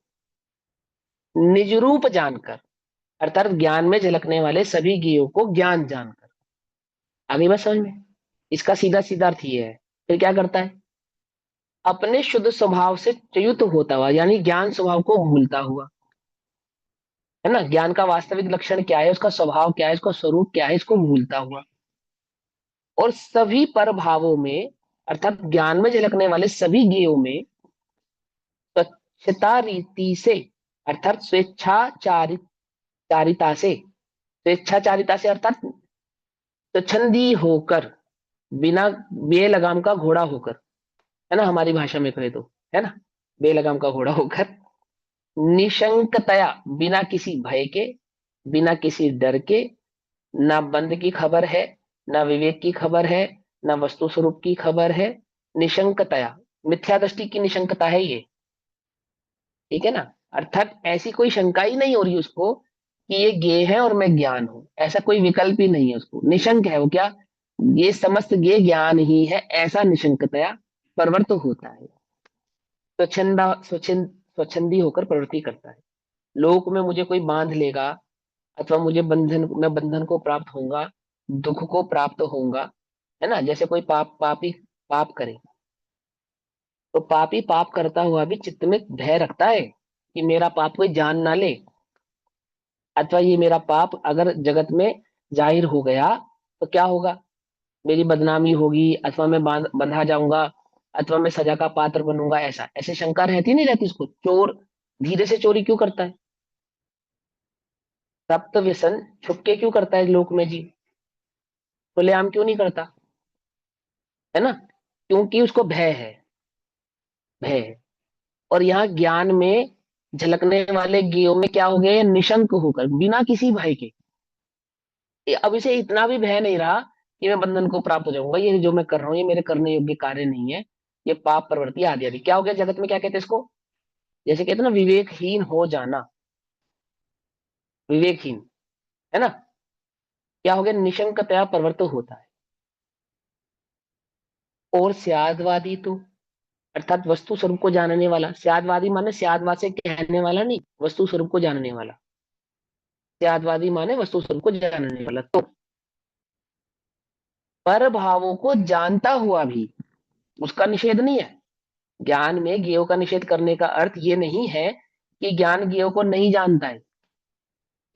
S1: निज रूप जानकर, अर्थात ज्ञान में झलकने वाले सभी ज्ञेयों को ज्ञान जानकर, अभी बस समझ में, इसका सीधा सीधा अर्थ ये है। फिर क्या करता है, अपने शुद्ध स्वभाव से च्युत होता हुआ, यानी ज्ञान स्वभाव को भूलता हुआ, है ना, ज्ञान का वास्तविक लक्षण क्या है, उसका स्वभाव क्या है, उसका स्वरूप क्या है, इसको भूलता हुआ, और सभी पर भावों में, अर्थात ज्ञान में झलकने वाले सभी ज्ञेयों में स्वच्छता रीति से, अर्थात स्वेच्छाचारिता से, स्वेच्छाचारिता से अर्थात स्वच्छंदी होकर, बिना बे लगाम का घोड़ा होकर, है ना, हमारी भाषा में कहे तो, है ना, बेलगाम का घोड़ा होकर, निशंकतया, बिना किसी भय के, बिना किसी डर के, ना बंध की खबर है, ना विवेक की खबर है, ना वस्तु स्वरूप की खबर है, निशंकतया, मिथ्या दृष्टि की निशंकता है ये, ठीक है ना। अर्थात ऐसी कोई शंका ही नहीं हो रही उसको कि ये ज्ञेय है और मैं ज्ञान हूं, ऐसा कोई विकल्प ही नहीं है उसको, निशंक है वो, क्या ये समस्त ज्ञेय ज्ञान ही है, ऐसा निशंकतया प्रवृत्त होता है, स्वच्छंदी होकर प्रवृत्ति करता है। लोक में मुझे कोई बांध लेगा, अथवा मुझे बंधन, मैं बंधन को प्राप्त होऊंगा, दुख को प्राप्त होऊंगा, है ना। जैसे कोई पापी पाप करे, तो पापी पाप करता हुआ भी चित्त में भय रखता है कि मेरा पाप कोई जान ना ले, अथवा ये मेरा पाप अगर जगत में जाहिर हो गया तो क्या होगा, मेरी बदनामी होगी, अथवा मैं बंधा जाऊंगा, अथवा मैं सजा का पात्र बनूंगा, ऐसा ऐसे शंका रहती नहीं रहती उसको। चोर धीरे से चोरी क्यों करता है, तप्त व्यसन छुप के क्यों करता है लोक में जी, खुलेआम क्यों नहीं करता, है ना, क्योंकि उसको भय है, भय है। और यहाँ ज्ञान में झलकने वाले ज्ञेयों में क्या हो गया, ये निशंक होकर बिना किसी भय के, अब इसे इतना भी भय नहीं रहा कि मैं बंधन को प्राप्त हो जाऊंगा, ये जो मैं कर रहा हूँ ये मेरे करने योग्य कार्य नहीं है, ये पाप प्रवृत्ति आदि आदि। क्या हो गया जगत में, क्या कहते हैं इसको, जैसे कहते हैं ना विवेकहीन हो जाना, विवेकहीन, है ना, क्या हो गया, निशंकतया प्रवृत्त होता है। और स्यादवादी तो, अर्थात वस्तु स्वरूप को जानने वाला, स्यादवादी माने स्यादवाद से कहने वाला नहीं, वस्तु स्वरूप को जानने वाला, स्यादवादी माने वस्तु स्वरूप को जानने वाला। तो पर भावों को जानता हुआ भी उसका निषेध नहीं है। ज्ञान में ज्ञेयों का निषेध करने का अर्थ ये नहीं है कि ज्ञान ज्ञेयों को नहीं जानता है,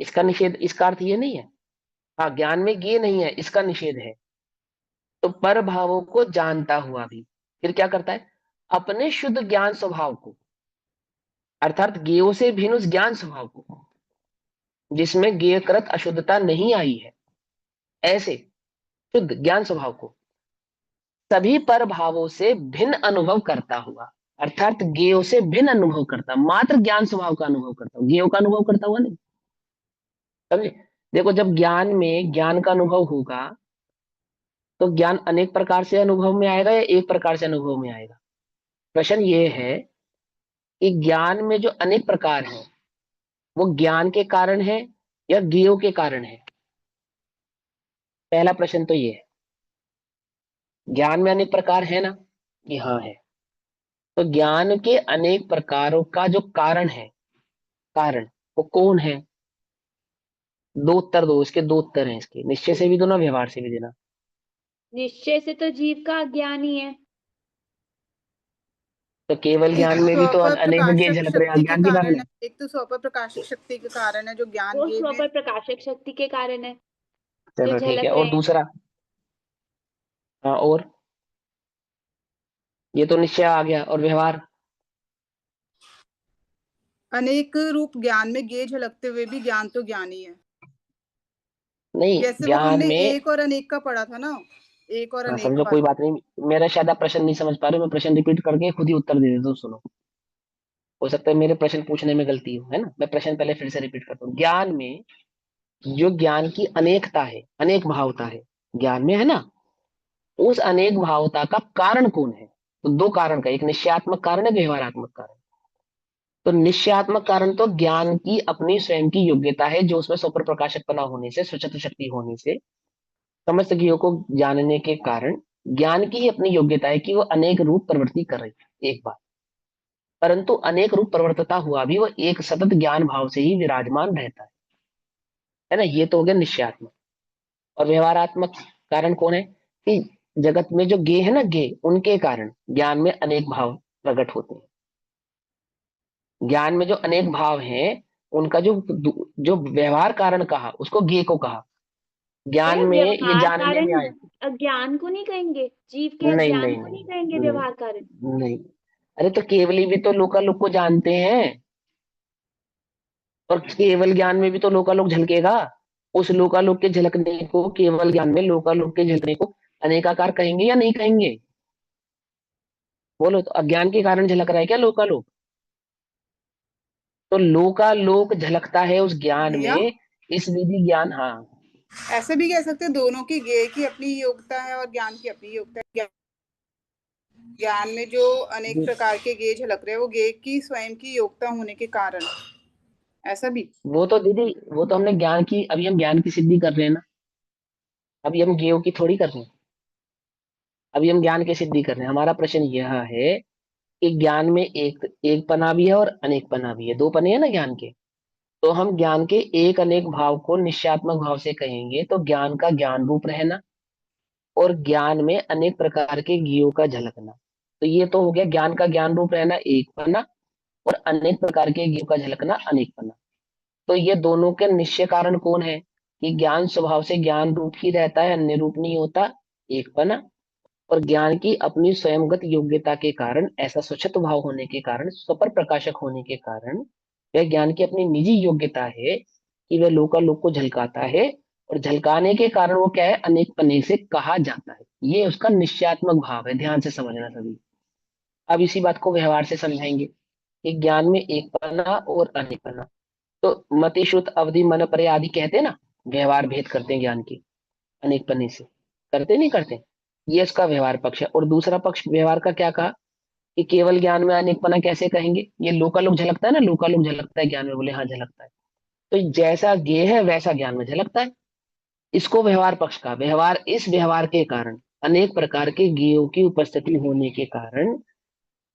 S1: इसका निषेध, इसका अर्थ ये नहीं है। हाँ, ज्ञान में ज्ञेय नहीं है इसका निषेध है। तो पर भावों को जानता हुआ भी फिर क्या करता है, अपने शुद्ध ज्ञान स्वभाव को, अर्थात ज्ञेयों से भिन्न उस ज्ञान स्वभाव को जिसमें ज्ञेयकृत अशुद्धता नहीं आई है, ऐसे शुद्ध ज्ञान स्वभाव को सभी पर भावों से भिन्न अनुभव करता हुआ, अर्थात ज्ञेयों से भिन्न अनुभव करता, मात्र ज्ञान स्वभाव का अनुभव करता हुआ, ज्ञेयों का अनुभव करता हुआ नहीं, समझे। देखो जब ज्ञान में ज्ञान का अनुभव होगा तो ज्ञान अनेक प्रकार से अनुभव में आएगा या एक प्रकार से अनुभव में आएगा। प्रश्न ये है कि ज्ञान में जो अनेक प्रकार है वो ज्ञान के कारण है या ज्ञेयों के कारण है। पहला प्रश्न तो ये है, ज्ञान में अनेक प्रकार है ना, कि हाँ है। तो ज्ञान के अनेक प्रकारों का जो कारण है, कारण वो कौन है, दो उत्तर दो, इसके दो उत्तर हैं, इसके निश्चय से भी दो ना, व्यवहार से भी देना।
S4: निश्चय से तो जीव का अज्ञान ही है।
S1: तो केवल
S5: एक
S1: ज्ञान में भी तो
S5: स्वपर
S1: अनेक ज्ञेय
S5: प्रकाशक
S1: झलक रहे हैं,
S5: शक्ति के
S1: अज्ञान के कारण
S5: कारण
S1: है।
S5: है, एक तो स्वपर प्रकाशक शक्ति के कारण है जो ज्ञान
S4: वो
S5: ज्ञेय में।
S4: स्वपर प्रकाशक शक्ति के कारण है जो
S1: चलो ठीक है,
S4: झलक
S1: और
S4: रहे हैं।
S1: दूसरा, हाँ और ये तो निश्चय आ गया, और व्यवहार,
S5: अनेक रूप ज्ञान में ज्ञेय झलकते हुए भी ज्ञान तो ज्ञान ही है।
S1: नहीं
S5: जैसे वो
S1: ज्ञान
S5: हमने
S1: में,
S5: एक और अनेक का पढ़ा था ना, एक और
S1: हाँ
S5: अनेक
S1: समझो कोई
S5: वाला।
S1: बात नहीं, मेरा शायद आप प्रश्न नहीं समझ पा रहे हो, मैं प्रश्न रिपीट करके खुद ही उत्तर दे देता हूँ, सुनो। हो सकता है मेरे प्रश्न पूछने में गलती हो, है ना, मैं प्रश्न पहले फिर से रिपीट करता हूँ। ज्ञान में जो ज्ञान की अनेकता है, अनेक भावता है ज्ञान में, है ना, उस अनेक भावता का कारण कौन है, तो दो कारण का, एक निश्चयात्मक कारण है, व्यवहारात्मक कारण। तो निश्चयात्मक कारण तो ज्ञान की अपनी स्वयं की योग्यता है, जो उसमें स्वपर प्रकाशकपना होने से, स्वच्छत शक्ति होने से, समस्त जीवों को जानने के कारण ज्ञान की ही अपनी योग्यता है कि वो अनेक रूप प्रवृत्ति कर रही है, एक बात। परंतु अनेक रूप प्रवर्तता हुआ भी वो एक सतत ज्ञान भाव से ही विराजमान रहता है ना, ये तो हो गया निश्चयात्मक। और व्यवहारात्मक कारण कौन है, कि जगत में जो गे है ना, गे उनके कारण ज्ञान में अनेक भाव प्रकट होते हैं। ज्ञान में जो अनेक भाव हैं उनका जो व्यवहार कारण कहा उसको गे को कहा, ज्ञान
S4: क्या
S1: में ये
S4: व्यवहार
S1: जानने में
S4: कारण
S1: आए।
S4: अज्ञान को नहीं कहेंगे, जीव के
S1: नहीं
S4: अज्ञान
S1: नहीं
S4: को नहीं कहेंगे
S1: नहीं
S4: व्यवहार कारण।
S1: नहीं नहीं, अरे तो केवली भी तो लोकालोक को जानते हैं, और केवल ज्ञान में भी तो लोकालोक झलकेगा। उस लोकालोक के झलकने को, केवल ज्ञान में लोकालोक के झलकने को अनेकाकार कहेंगे या नहीं कहेंगे, बोलो तो अज्ञान के कारण झलक रहा है क्या लोकालोक? तो लोकालोक झलकता है उस ज्ञान
S5: भैया
S1: में, इस विधि ज्ञान। हाँ
S5: ऐसे भी कह सकते हैं दोनों की, ज्ञेय की अपनी योग्यता है और ज्ञान की अपनी योग्यता है। ज्ञान में जो अनेक प्रकार के ज्ञेय झलक रहे हैं वो ज्ञेय की स्वयं की योग्यता होने के कारण, ऐसा भी।
S1: वो तो दीदी, वो तो हमने ज्ञान की, अभी हम ज्ञान की सिद्धि कर रहे हैं ना, अभी हम ज्ञेयों की थोड़ी कर रहे हैं, अभी हम ज्ञान की सिद्धि कर रहे हैं। हमारा प्रश्न यह है कि ज्ञान में एक एक पना भी है और अनेक पना भी है, दो पने हैं ना ज्ञान के। तो हम ज्ञान के एक अनेक भाव को निश्चयात्मक भाव से कहेंगे तो ज्ञान का ज्ञान रूप रहना और ज्ञान में अनेक प्रकार के ज्ञेयों का झलकना। तो ये तो हो गया ज्ञान का ज्ञान रूप रहना एक पन्ना और अनेक प्रकार के ज्ञेयों का झलकना अनेक पन्ना। तो ये दोनों के निश्चय कारण कौन है कि ज्ञान स्वभाव से ज्ञान रूप ही रहता है, अन्य रूप नहीं होता, एक पन्ना। और ज्ञान की अपनी स्वयंगत योग्यता के कारण, ऐसा स्वच्छत भाव होने के कारण, स्वपर प्रकाशक होने के कारण, वह ज्ञान की अपनी निजी योग्यता है कि वह लोकालोक को झलकाता है। और झलकाने के कारण वो क्या है, अनेक पने से कहा जाता है। ये उसका निश्चयात्मक भाव है, ध्यान से समझना सभी। अब इसी बात को व्यवहार से समझाएंगे कि ज्ञान में एक पना और अनेक पना। तो मति श्रुत अवधि मन परे आदि कहते हैं ना, व्यवहार भेद करते हैं ज्ञान की अनेक पन्ने से, करते नहीं करते? ये इसका व्यवहार पक्ष है। और दूसरा पक्ष व्यवहार का क्या कहा कि केवल ज्ञान में अनेकपना कैसे कहेंगे, ये लोकालोक झलकता है ना, लोकालोक झलकता है ज्ञान में, बोले हाँ झलकता है। तो जैसा ज्ञेय है वैसा ज्ञान में झलकता है। इसको व्यवहार पक्ष का, व्यवहार, इस व्यवहार के कारण अनेक प्रकार के ज्ञेयों की उपस्थिति होने के कारण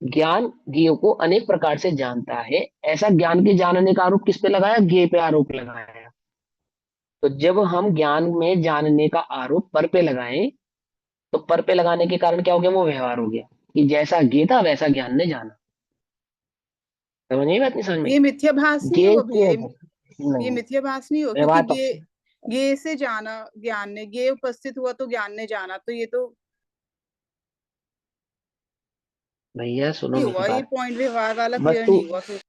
S1: ज्ञान ज्ञेयों को अनेक प्रकार से जानता है। ऐसा ज्ञान के जानने का आरोप किस पे लगाया, ज्ञेय पे आरोप लगाया। तो जब हम ज्ञान में जानने का आरोप पर पे लगाएं, तो पर पे लगाने के कारण क्या हो गया, वो व्यवहार हो गया कि जैसा ज्ञेय था वैसा ज्ञान ने जाना। समझ नहीं, बात नहीं समझ में?
S5: ये मिथ्याभास नहीं
S1: ज्ञेय
S5: होगा
S1: के
S5: भैया, ये
S1: नहीं,
S5: मिथ्याभास नहीं हो, क्योंकि
S1: व्यवहार पक्ष।
S5: ज्ञेय से जाना ज्ञान ने, ज्ञेय उपस्थित हुआ तो ज्ञान ने जाना, तो ये तो
S1: भैया सुनो
S5: नहीं
S1: मेरी
S5: हुआ, ये
S1: बात।
S5: पॉइंट व्यवहार वाला क्लियर
S1: वस्तु,
S5: नहीं हुआ फिर।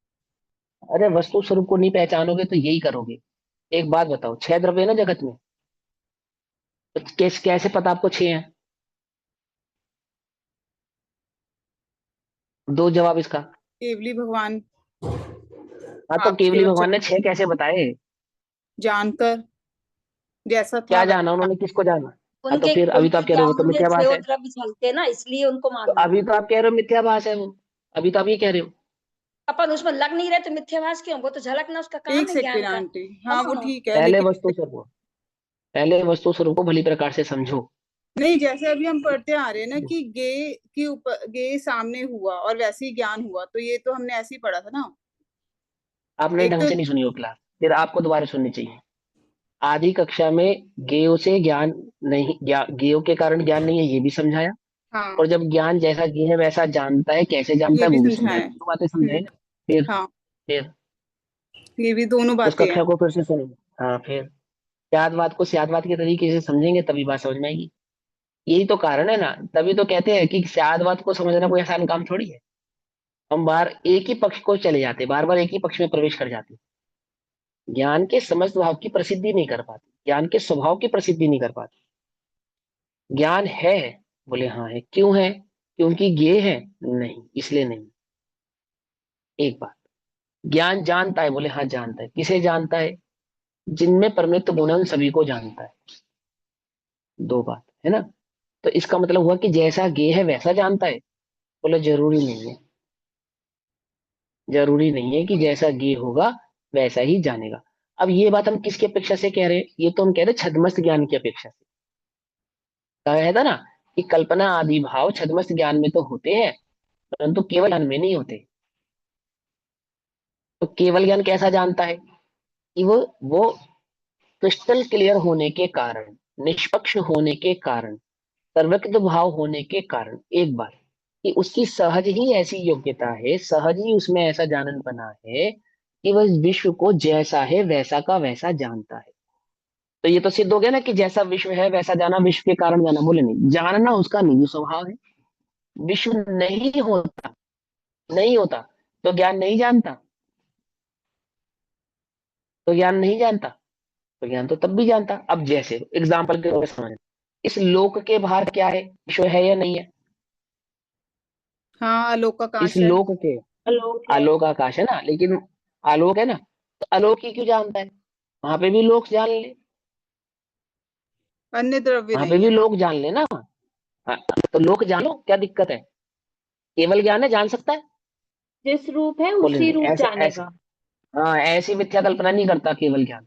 S1: अरे वस्तु स्वरूप को नहीं पहचानोगे तो यही करोगे। एक बात बताओ, छह द्रव्य है ना जगत में, तो कैसे पता आपको छह है? दो जवाब इसका।
S5: केवली भगवान
S1: हाँ तो
S5: आपके
S1: केवली
S5: बच्चे
S1: भगवान ने छह कैसे बताए?
S5: जानकर, जैसा था
S1: क्या जाना
S5: वैसा।
S1: उन्होंने, किसको जाना? हाँ तो
S6: उनके
S1: फिर अभी तो
S6: उनके
S1: आप कह रहे हो वो
S6: ज्ञान
S1: तो
S6: में
S1: मिथ्याभास
S6: छह
S1: है।
S6: द्रव्य चलते ना, इसलिए उनको
S1: तो
S6: मान
S1: अभी
S6: लिया।
S1: तो आप कह रहे हो मिथ्याभास है वो, अभी तो आप ये कह रहे हो।
S6: अपन उसमें लग नहीं रहे तो मिथ्याभास क्यों? वो तो झलकना उसका
S5: एक
S6: काम है ज्ञान
S5: सेकंड
S6: का।
S5: आंटी,
S6: और
S5: हाँ वो
S6: सुनो,
S5: ठीक है
S1: पहले
S5: लेकिन
S1: वस्तु स्वरूप, पहले वस्तु स्वरूप को भली प्रकार से समझो।
S5: नहीं, जैसे अभी हम पढ़ते आ रहे हैं ना कि गे के ऊपर गे सामने हुआ और वैसे ही ज्ञान हुआ, तो ये तो हमने ऐसे ही पढ़ा था ना।
S1: आपने
S5: एक
S1: ढंग
S5: तो
S1: से नहीं सुनी हो क्लास, फिर आपको दोबारा सुननी चाहिए। आधी कक्षा में गेयो से ज्ञान नहीं, गेयो के कारण ज्ञान नहीं है ये भी समझाया।
S5: हाँ,
S1: और जब ज्ञान जैसा गे है वैसा जानता है, कैसे जानता
S5: ये
S1: है
S5: भी
S1: वो भी समझाया।
S5: समझाया है।
S1: दो बातें समझाई ना। फिर
S5: हाँ,
S1: फिर
S5: ये भी दोनों
S1: उस
S5: बातें हैं।
S1: कक्षा को फिर से सुनो। हाँ फिर सियादवाद को सियादवाद के तरीके से समझेंगे तभी बात समझ में आएगी। यही तो कारण है ना, तभी तो कहते हैं कि सियादवाद को समझना कोई आसान काम थोड़ी है। हम बार एक ही पक्ष को चले जाते, बार बार एक ही पक्ष में प्रवेश कर जाते, ज्ञान के समस्त भाव की प्रसिद्धि नहीं कर पाते, ज्ञान के स्वभाव की प्रसिद्धि नहीं कर पाते। ज्ञान है, बोले हाँ है, क्यों है? क्योंकि ये है? नहीं, इसलिए नहीं। एक बात, ज्ञान जानता है, बोले हाँ जानता है, किसे जानता है? जिनमें परमित गुण है उन सभी को जानता है। दो बात है ना। तो इसका मतलब हुआ कि जैसा गे है वैसा जानता है, बोले जरूरी नहीं है, जरूरी नहीं है कि जैसा गे होगा वैसा ही जानेगा। अब ये बात हम किसकी अपेक्षा से कह रहे हैं, ये तो हम कह रहे हैं छद्मस्त ज्ञान की अपेक्षा से। कहा था ना कि कल्पना आदि भाव छद्मस्त ज्ञान में तो होते हैं परंतु केवल ज्ञान में नहीं होते। तो केवल ज्ञान कैसा जानता है कि वो क्रिस्टल क्लियर होने के कारण, निष्पक्ष होने के कारण, सर्वज्ञ भाव होने के कारण, एक बार कि उसकी सहज ही ऐसी योग्यता है, सहज ही उसमें ऐसा जानन बना है कि वह इस विश्व को जैसा है वैसा का वैसा जानता है। तो ये तो सिद्ध हो गया ना कि जैसा विश्व है वैसा जाना, विश्व के कारण जाना। बोले नहीं, जानना उसका निजी स्वभाव है। विश्व नहीं होता, नहीं होता तो ज्ञान नहीं जानता, तो ज्ञान नहीं जानता, तो ज्ञान तो तब भी जानता। अब जैसे एग्जाम्पल के तौर पर समझ, इस लोक के बाहर क्या है, विश्व है या नहीं है?
S5: हाँ, आलोक
S1: इस
S5: आकाश है।
S1: लोक के
S3: आलोक है।
S1: आलोक आकाश है ना, लेकिन आलोक है ना, तो आलोक ही क्यों जानता है? वहां पे भी लोक जान ले,
S5: अन्य द्रव्य
S1: वहां पे
S5: नहीं
S1: भी
S5: है। हाँ।
S1: लोक जान ले ना। हाँ, तो लोक जानो, क्या दिक्कत है? केवल ज्ञान है, जान सकता है।
S4: जिस रूप है
S1: बोले
S4: उसी
S1: नहीं,
S4: रूप
S1: ऐसे ऐसे,
S4: जानेगा।
S1: हाँ ऐसी मिथ्या कल्पना नहीं करता केवल ज्ञान।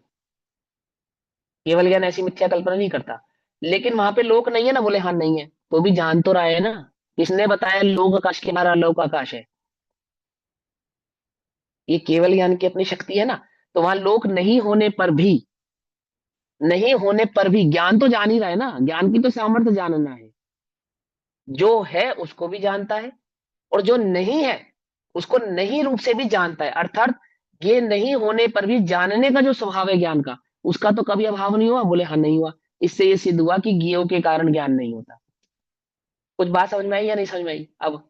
S1: केवल ज्ञान ऐसी मिथ्या कल्पना नहीं करता। लेकिन वहां पे लोक नहीं है ना, बोले हाँ नहीं है, तो भी जान तो रहा है ना। किसने बताया लोक आकाश के बाहर आलोक आकाश है? ये केवल ज्ञान की अपनी शक्ति है ना। तो वहां लोक नहीं होने पर भी, नहीं होने पर भी ज्ञान तो जान ही रहा है ना, ज्ञान की तो सामर्थ्य जानना है। जो है उसको भी जानता है, और जो नहीं है उसको नहीं रूप से भी जानता है। अर्थात ये नहीं होने पर भी जानने का जो स्वभाव है ज्ञान का, उसका तो कभी अभाव नहीं हुआ। बोले हाँ नहीं हुआ। इससे ये सिद्ध हुआ कि ज्ञेयों के कारण ज्ञान नहीं होता। कुछ बात समझ में आई या नहीं समझ में आई? अब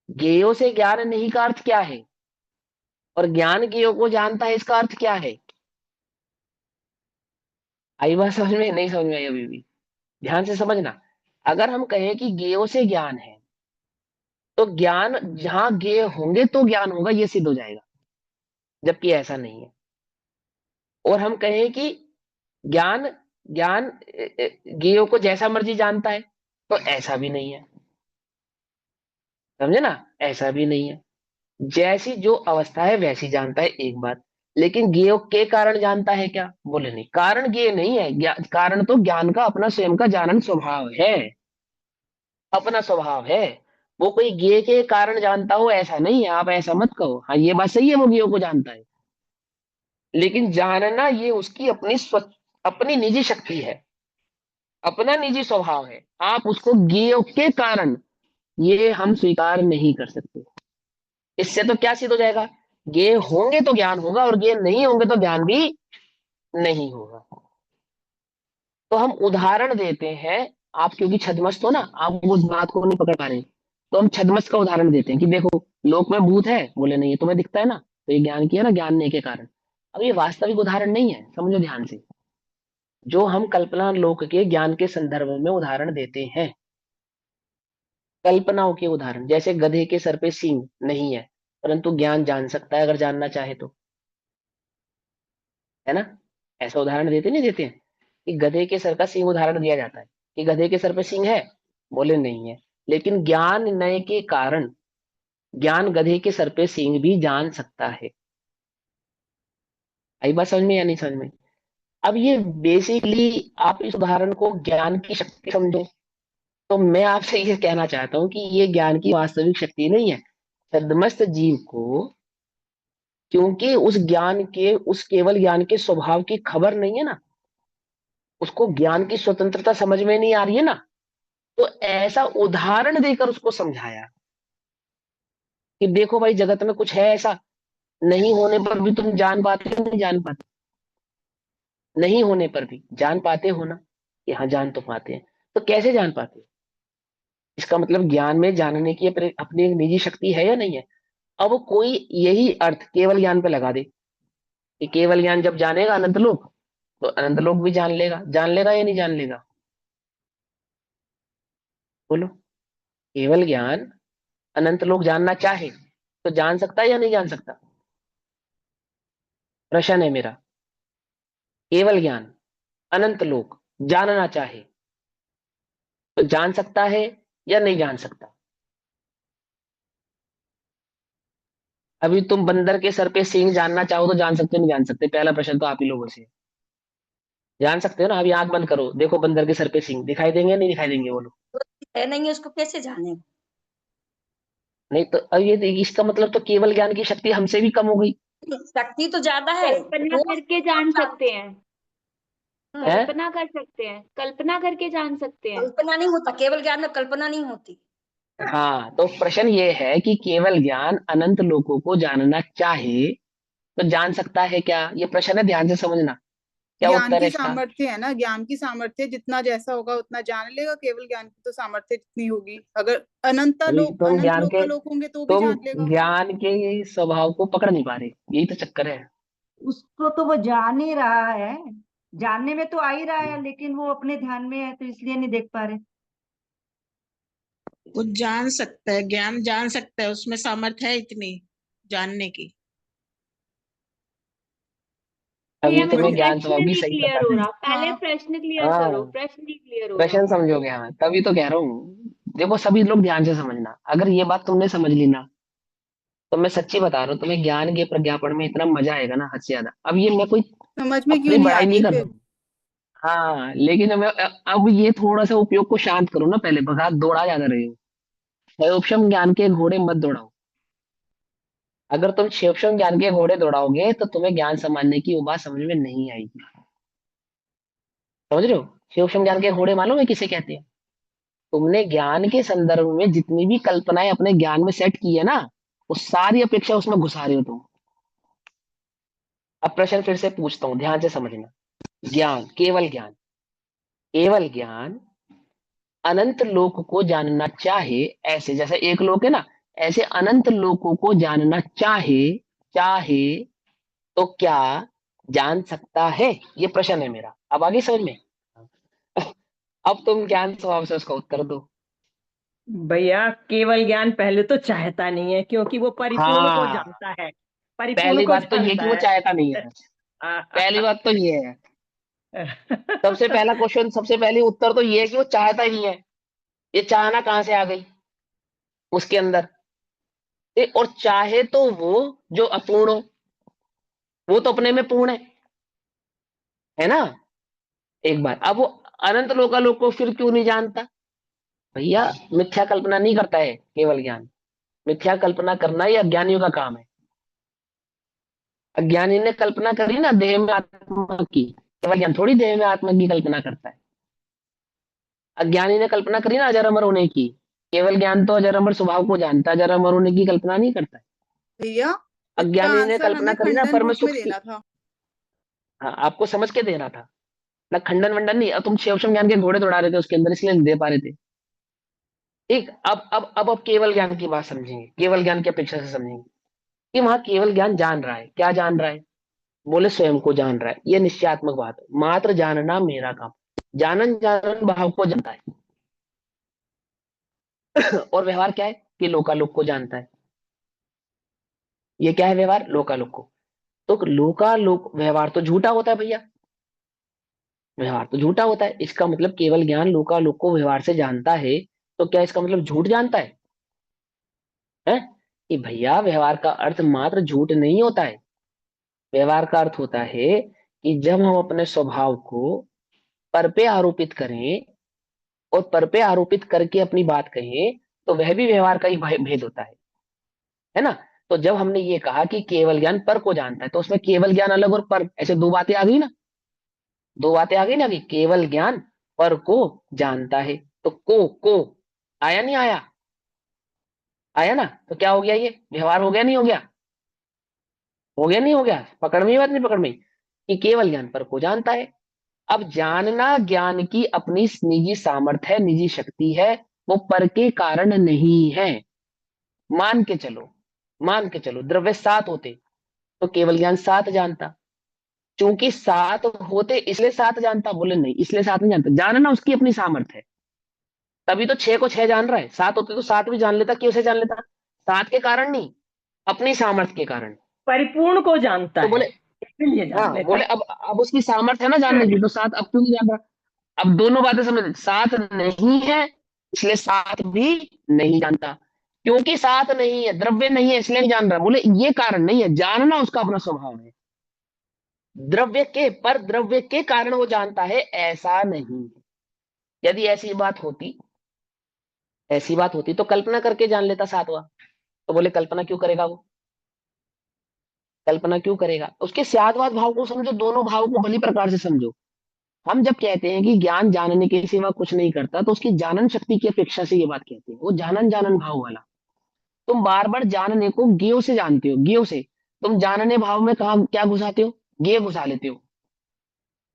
S1: ज्ञेयों से ज्ञान नहीं का अर्थ क्या है, और ज्ञान ज्ञेयों को जानता है, इसका अर्थ क्या है? आई बात समझ में? नहीं समझ में आई अभी भी? ध्यान से समझना। अगर हम कहें कि ज्ञेयों से ज्ञान है, तो ज्ञान जहां ज्ञेय होंगे तो ज्ञान होगा, ये सिद्ध हो जाएगा। जबकि ऐसा नहीं है। और हम कहें कि ज्ञान ज्ञान ज्ञेयों को जैसा मर्जी जानता है, तो ऐसा भी नहीं है। समझे ना? ऐसा भी नहीं है। जैसी जो अवस्था है वैसी जानता है, एक बात। लेकिन ज्ञेय के कारण जानता है क्या? बोले नहीं, कारण ज्ञेय नहीं है। कारण तो ज्ञान का अपना स्वयं का जानन स्वभाव है, अपना स्वभाव है। वो कोई ज्ञेय के कारण जानता हो ऐसा नहीं है, आप ऐसा मत कहो। हाँ ये बात सही है, वो ज्ञेय को जानता है, लेकिन जानना ये उसकी अपनी निजी शक्ति है, अपना निजी स्वभाव है। आप उसको ज्ञेय के कारण, ये हम स्वीकार नहीं कर सकते। इससे तो क्या सिद्ध हो जाएगा? ज्ञेय होंगे तो ज्ञान होगा, और ज्ञेय नहीं होंगे तो ज्ञान भी नहीं होगा। तो हम उदाहरण देते हैं। आप क्योंकि छदमस्त हो ना, आप उस बात को नहीं पकड़ पा रहे, तो हम छदमस्त का उदाहरण देते हैं कि देखो लोक में भूत है। बोले नहीं, ये तुम्हें दिखता है ना, तो ये ज्ञान की है ना, ज्ञान नहीं के कारण। अब ये वास्तविक उदाहरण नहीं है, समझो ध्यान से। जो हम कल्पना लोक के ज्ञान के संदर्भ में उदाहरण देते हैं, कल्पनाओं के उदाहरण, जैसे गधे के सर पे सींग नहीं है, परंतु ज्ञान जान सकता है अगर जानना चाहे तो, है ना? ऐसा उदाहरण देते नहीं देते हैं कि गधे के सर का सींग उदाहरण दिया जाता है कि गधे के सर पे सींग है। बोले नहीं है, लेकिन ज्ञान नय के कारण ज्ञान गधे के सर पे सींग भी जान सकता है। आई बात समझ में या नहीं समझ में? अब ये बेसिकली, आप इस उदाहरण को ज्ञान की शक्ति समझो, तो मैं आपसे ये कहना चाहता हूँ कि ये ज्ञान की वास्तविक शक्ति नहीं है। छद्मस्त जीव को, क्योंकि उस ज्ञान के, उस केवल ज्ञान के स्वभाव की खबर नहीं है ना, उसको ज्ञान की स्वतंत्रता समझ में नहीं आ रही है ना, तो ऐसा उदाहरण देकर उसको समझाया कि देखो भाई जगत में कुछ है ऐसा, नहीं होने पर भी तुम जान पाते हो, नहीं जान पाते? नहीं होने पर भी जान पाते हो ना? कि हाँ जान तो पाते हैं। तो कैसे जान पाते हो? इसका मतलब ज्ञान में जानने की अपनी एक निजी शक्ति है या नहीं है? अब कोई यही अर्थ केवल ज्ञान पे लगा दे कि केवल ज्ञान जब जानेगा अनंत लोक, तो अनंत लोक भी जान लेगा या नहीं जान लेगा? बोलो। केवल ज्ञान अनंत लोक जानना चाहे तो जान सकता है या नहीं जान सकता? प्रश्न है मेरा। केवल ज्ञान अनंत लोक जानना चाहे तो जान सकता है या नहीं जान सकता? अभी तुम बंदर के सर पे सींग जानना चाहो तो जान सकते हो, नहीं जान सकते? पहला प्रश्न तो आप ही लोगों से है। जान सकते हो ना? अभी आंख बंद करो, देखो बंदर के सर पे सींग दिखाई देंगे नहीं दिखाई देंगे? बोलो।
S6: है नहीं, उसको कैसे जाने?
S1: नहीं तो अब ये इसका मतलब तो केवल ज्ञान की शक्ति हमसे भी कम हो गई
S6: शक्ति तो ज्यादा है।
S4: कल्पना
S6: वो
S4: करके जान सकते हैं,
S1: है।
S4: कल्पना कर सकते हैं, कल्पना करके जान सकते हैं।
S6: कल्पना नहीं होता, केवल ज्ञान में कल्पना नहीं होती।
S1: हाँ, तो प्रश्न ये है कि केवल ज्ञान अनंत लोकों को जानना चाहे तो जान सकता है क्या? ये प्रश्न है, ध्यान से समझना। क्या
S5: ज्ञान
S1: उत्तर है
S5: की
S1: इसका?
S5: सामर्थ्य है ना, ज्ञान की सामर्थ्य जितना जैसा होगा उतना जान लेगा। केवल ज्ञान की तो सामर्थ्य जितनी होगी, अगर
S1: अभी तुम
S5: अनंत
S1: ज्ञान
S5: लोक
S1: के,
S5: का लोक होंगे तो भी
S1: तुम
S5: जान लेगा।
S1: ज्ञान के स्वभाव को पकड़ नहीं पा रहे, यही तो चक्कर है।
S3: उसको तो वो जान ही रहा है, जानने में तो आ ही रहा है, लेकिन वो अपने ध्यान में है तो इसलिए नहीं देख पा रहे।
S2: वो जान सकता है, ज्ञान जान सकता है, उसमें सामर्थ्य है इतनी जानने की।
S1: अभी
S4: भैया मेरे को
S1: तुम्हें ज्ञान
S4: प्रश्न
S1: स्वभाव की
S4: नहीं
S1: सही
S4: क्लियर
S1: बता
S4: हो
S1: दी।
S4: रहा, पहले
S3: हाँ
S4: प्रश्न क्लियर करो,
S1: हाँ,
S4: प्रश्न नहीं क्लियर हो रहा।
S1: प्रश्न समझोगे, हाँ तभी तो कह रहा हूँ। देखो सभी लोग ध्यान से समझना, अगर ये बात तुमने समझ ली ना, तो मैं सच्ची बता रहा हूँ, तुम्हें ज्ञान के प्रज्ञापन में इतना मजा आएगा ना, हद से ज्यादा। अब ये मैं कोई
S5: समझ में क्यों
S1: अपनी
S5: नहीं आ
S1: बड़ाई
S5: रही
S1: नहीं
S5: है
S1: कर रहा
S5: फिर?
S1: हूँ। हाँ लेकिन अब ये थोड़ा सा उपयोग को शांत करो ना, पहले भगा दौड़ा ज्यादा रहे हो। क्षयोक्षम ज्ञान के घोड़े मत दौड़ाओ। अगर तुम क्षयोक्षम ज्ञान के घोड़े दौड़ाओगे तो तुम्हें ज्ञान समझने की वो बात समझ में नहीं आएगी। समझ रहे हो? क्षयोक्षम ज्ञान के घोड़े मालूम है किसे कहते हैं? तुमने ज्ञान के संदर्भ में जितनी भी कल्पनाएं अपने ज्ञान में सेट की है ना, वो सारी अपेक्षा उसमें घुसा रहे हो तुम। अब प्रश्न फिर से पूछता हूँ, ध्यान से समझना। ज्ञान, केवल ज्ञान, केवल ज्ञान अनंत लोक को जानना चाहे, ऐसे जैसे एक लोक है ना, ऐसे अनंत लोकों को जानना चाहे, चाहे तो क्या जान सकता है? ये प्रश्न है मेरा। अब आगे समझ में? अब तुम ज्ञान स्वभाव से उसका उत्तर दो।
S7: भैया केवल ज्ञान पहले तो चाहता नहीं है, क्योंकि वो परिपूर्ण को
S1: हाँ,
S7: जानता है, परिपूर्ण
S1: पहली
S7: को
S1: बात तो ये कि
S7: जानता
S1: वो
S7: है।
S1: चाहता नहीं है। पहली बात तो ये है। सबसे पहला क्वेश्चन, सबसे पहली उत्तर तो ये है कि वो चाहता ही नहीं है। ये चाहना कहाँ से आ गई उसके अंदर? और चाहे तो वो जो अपूर्ण हो, वो तो अपने में पूर्ण है ना? एक बार, अब वो अनंत लोकालोक को फिर क्यों नहीं जानता? भैया मिथ्या कल्पना नहीं करता है केवल ज्ञान। मिथ्या कल्पना करना ही अज्ञानियों का काम है। अज्ञानी ने कल्पना करी ना देह में आत्मा की, केवल ज्ञान थोड़ी देह में आत्मा की कल्पना करता है। अज्ञानी ने कल्पना करी ना अजर अमर होने की, केवल ज्ञान तो अजर अमर स्वभाव को जानता है, अजर अमर होने की कल्पना नहीं करता है।
S5: भैया इसका
S1: अज्ञानी ने
S5: आंसर
S1: कल्पना
S5: हमें
S1: करी ना
S5: खंडन
S1: परम
S5: रूप में
S1: सुख की।
S5: देना था।
S1: हाँ, आपको समझ के देना था ना, खंडन वंडन नहीं। अब तुम शिवशम ज्ञान के घोड़े दौड़ा रहे थे उसके अंदर, इसलिए नहीं दे पा रहे थे। ठीक, अब केवल ज्ञान की बात समझेंगे, केवल ज्ञान की अपेक्षा से समझेंगे कि वहां केवल ज्ञान जान रहा है। क्या जान रहा है? बोले स्वयं को जान रहा है। ये निश्चयात्मक बात है। मात्र जानना मेरा काम। जानन जानन भाव को जानता है। और व्यवहार क्या है? कि लोकालोक को जानता है। ये क्या है व्यवहार? लोकालोक को। तो लोकालोक व्यवहार तो झूठा होता है भैया। व्यवहार तो झूठा होता है, इसका मतलब केवल ज्ञान लोकालोक को व्यवहार से जानता है, तो क्या इसका मतलब झूठ जानता है? कि भैया व्यवहार का अर्थ मात्र झूठ नहीं होता है। व्यवहार का अर्थ होता है कि जब हम अपने स्वभाव को पर पे आरोपित करें और पर पे आरोपित करके अपनी बात कहें, तो वह भी व्यवहार का ही भेद होता है ना? तो जब हमने ये कहा कि केवल ज्ञान पर को जानता है, तो उसमें केवल ज्ञान अलग और पर, ऐसे दो बातें आ गई ना। दो बातें आ गई ना कि केवल ज्ञान पर को जानता है। तो को आया नहीं आया? आया ना? तो क्या हो गया? ये व्यवहार हो गया नहीं हो गया? हो गया नहीं हो गया? पकड़ में ही बात नहीं पकड़ में? कि केवल ज्ञान पर को जानता है। अब जानना ज्ञान की अपनी निजी सामर्थ्य है, निजी शक्ति है। वो पर के कारण नहीं है। मान के चलो, मान के चलो द्रव्य सात होते तो केवल ज्ञान सात जानता। चूंकि सात होते इसलिए सात जानता? बोले नहीं, इसलिए सात नहीं जानता। जानना उसकी अपनी सामर्थ्य है, तभी तो छह को छह जान रहा है। सात होते तो सात भी जान लेता। क्यों से जान लेता? सात के कारण नहीं, अपनी सामर्थ्य के कारण।
S7: परिपूर्ण को जानता
S1: तो
S7: है,
S1: बोले,
S7: इसलिए जान
S1: हाँ
S7: लेता
S1: बोले अब उसकी सामर्थ्य है ना जानने की, तो सात अब क्यों नहीं जान रहा? अब दोनों बातें समझ, सात नहीं है इसलिए सात भी नहीं जानता। क्योंकि सात नहीं है, द्रव्य नहीं है, इसलिए नहीं जान रहा। बोले ये कारण नहीं है, जानना उसका अपना स्वभाव है। द्रव्य के पर, द्रव्य के कारण वो जानता है, ऐसा नहीं है। यदि ऐसी बात होती तो कल्पना करके जान लेता सातवां। तो बोले कल्पना क्यों करेगा वो? कल्पना क्यों करेगा? उसके स्यादवाद भाव को समझो, दोनों भाव को भली प्रकार से समझो। हम जब कहते हैं कि ज्ञान जानने के सिवा कुछ नहीं करता, तो उसकी जानन शक्ति की अपेक्षा से ये बात कहते हैं। वो जानन जानन भाव वाला। तुम बार बार जानने को ज्ञेय से जानते हो, ज्ञेय से। तुम जानने भाव में कहा क्या घुसाते हो? ज्ञेय घुसा लेते हो।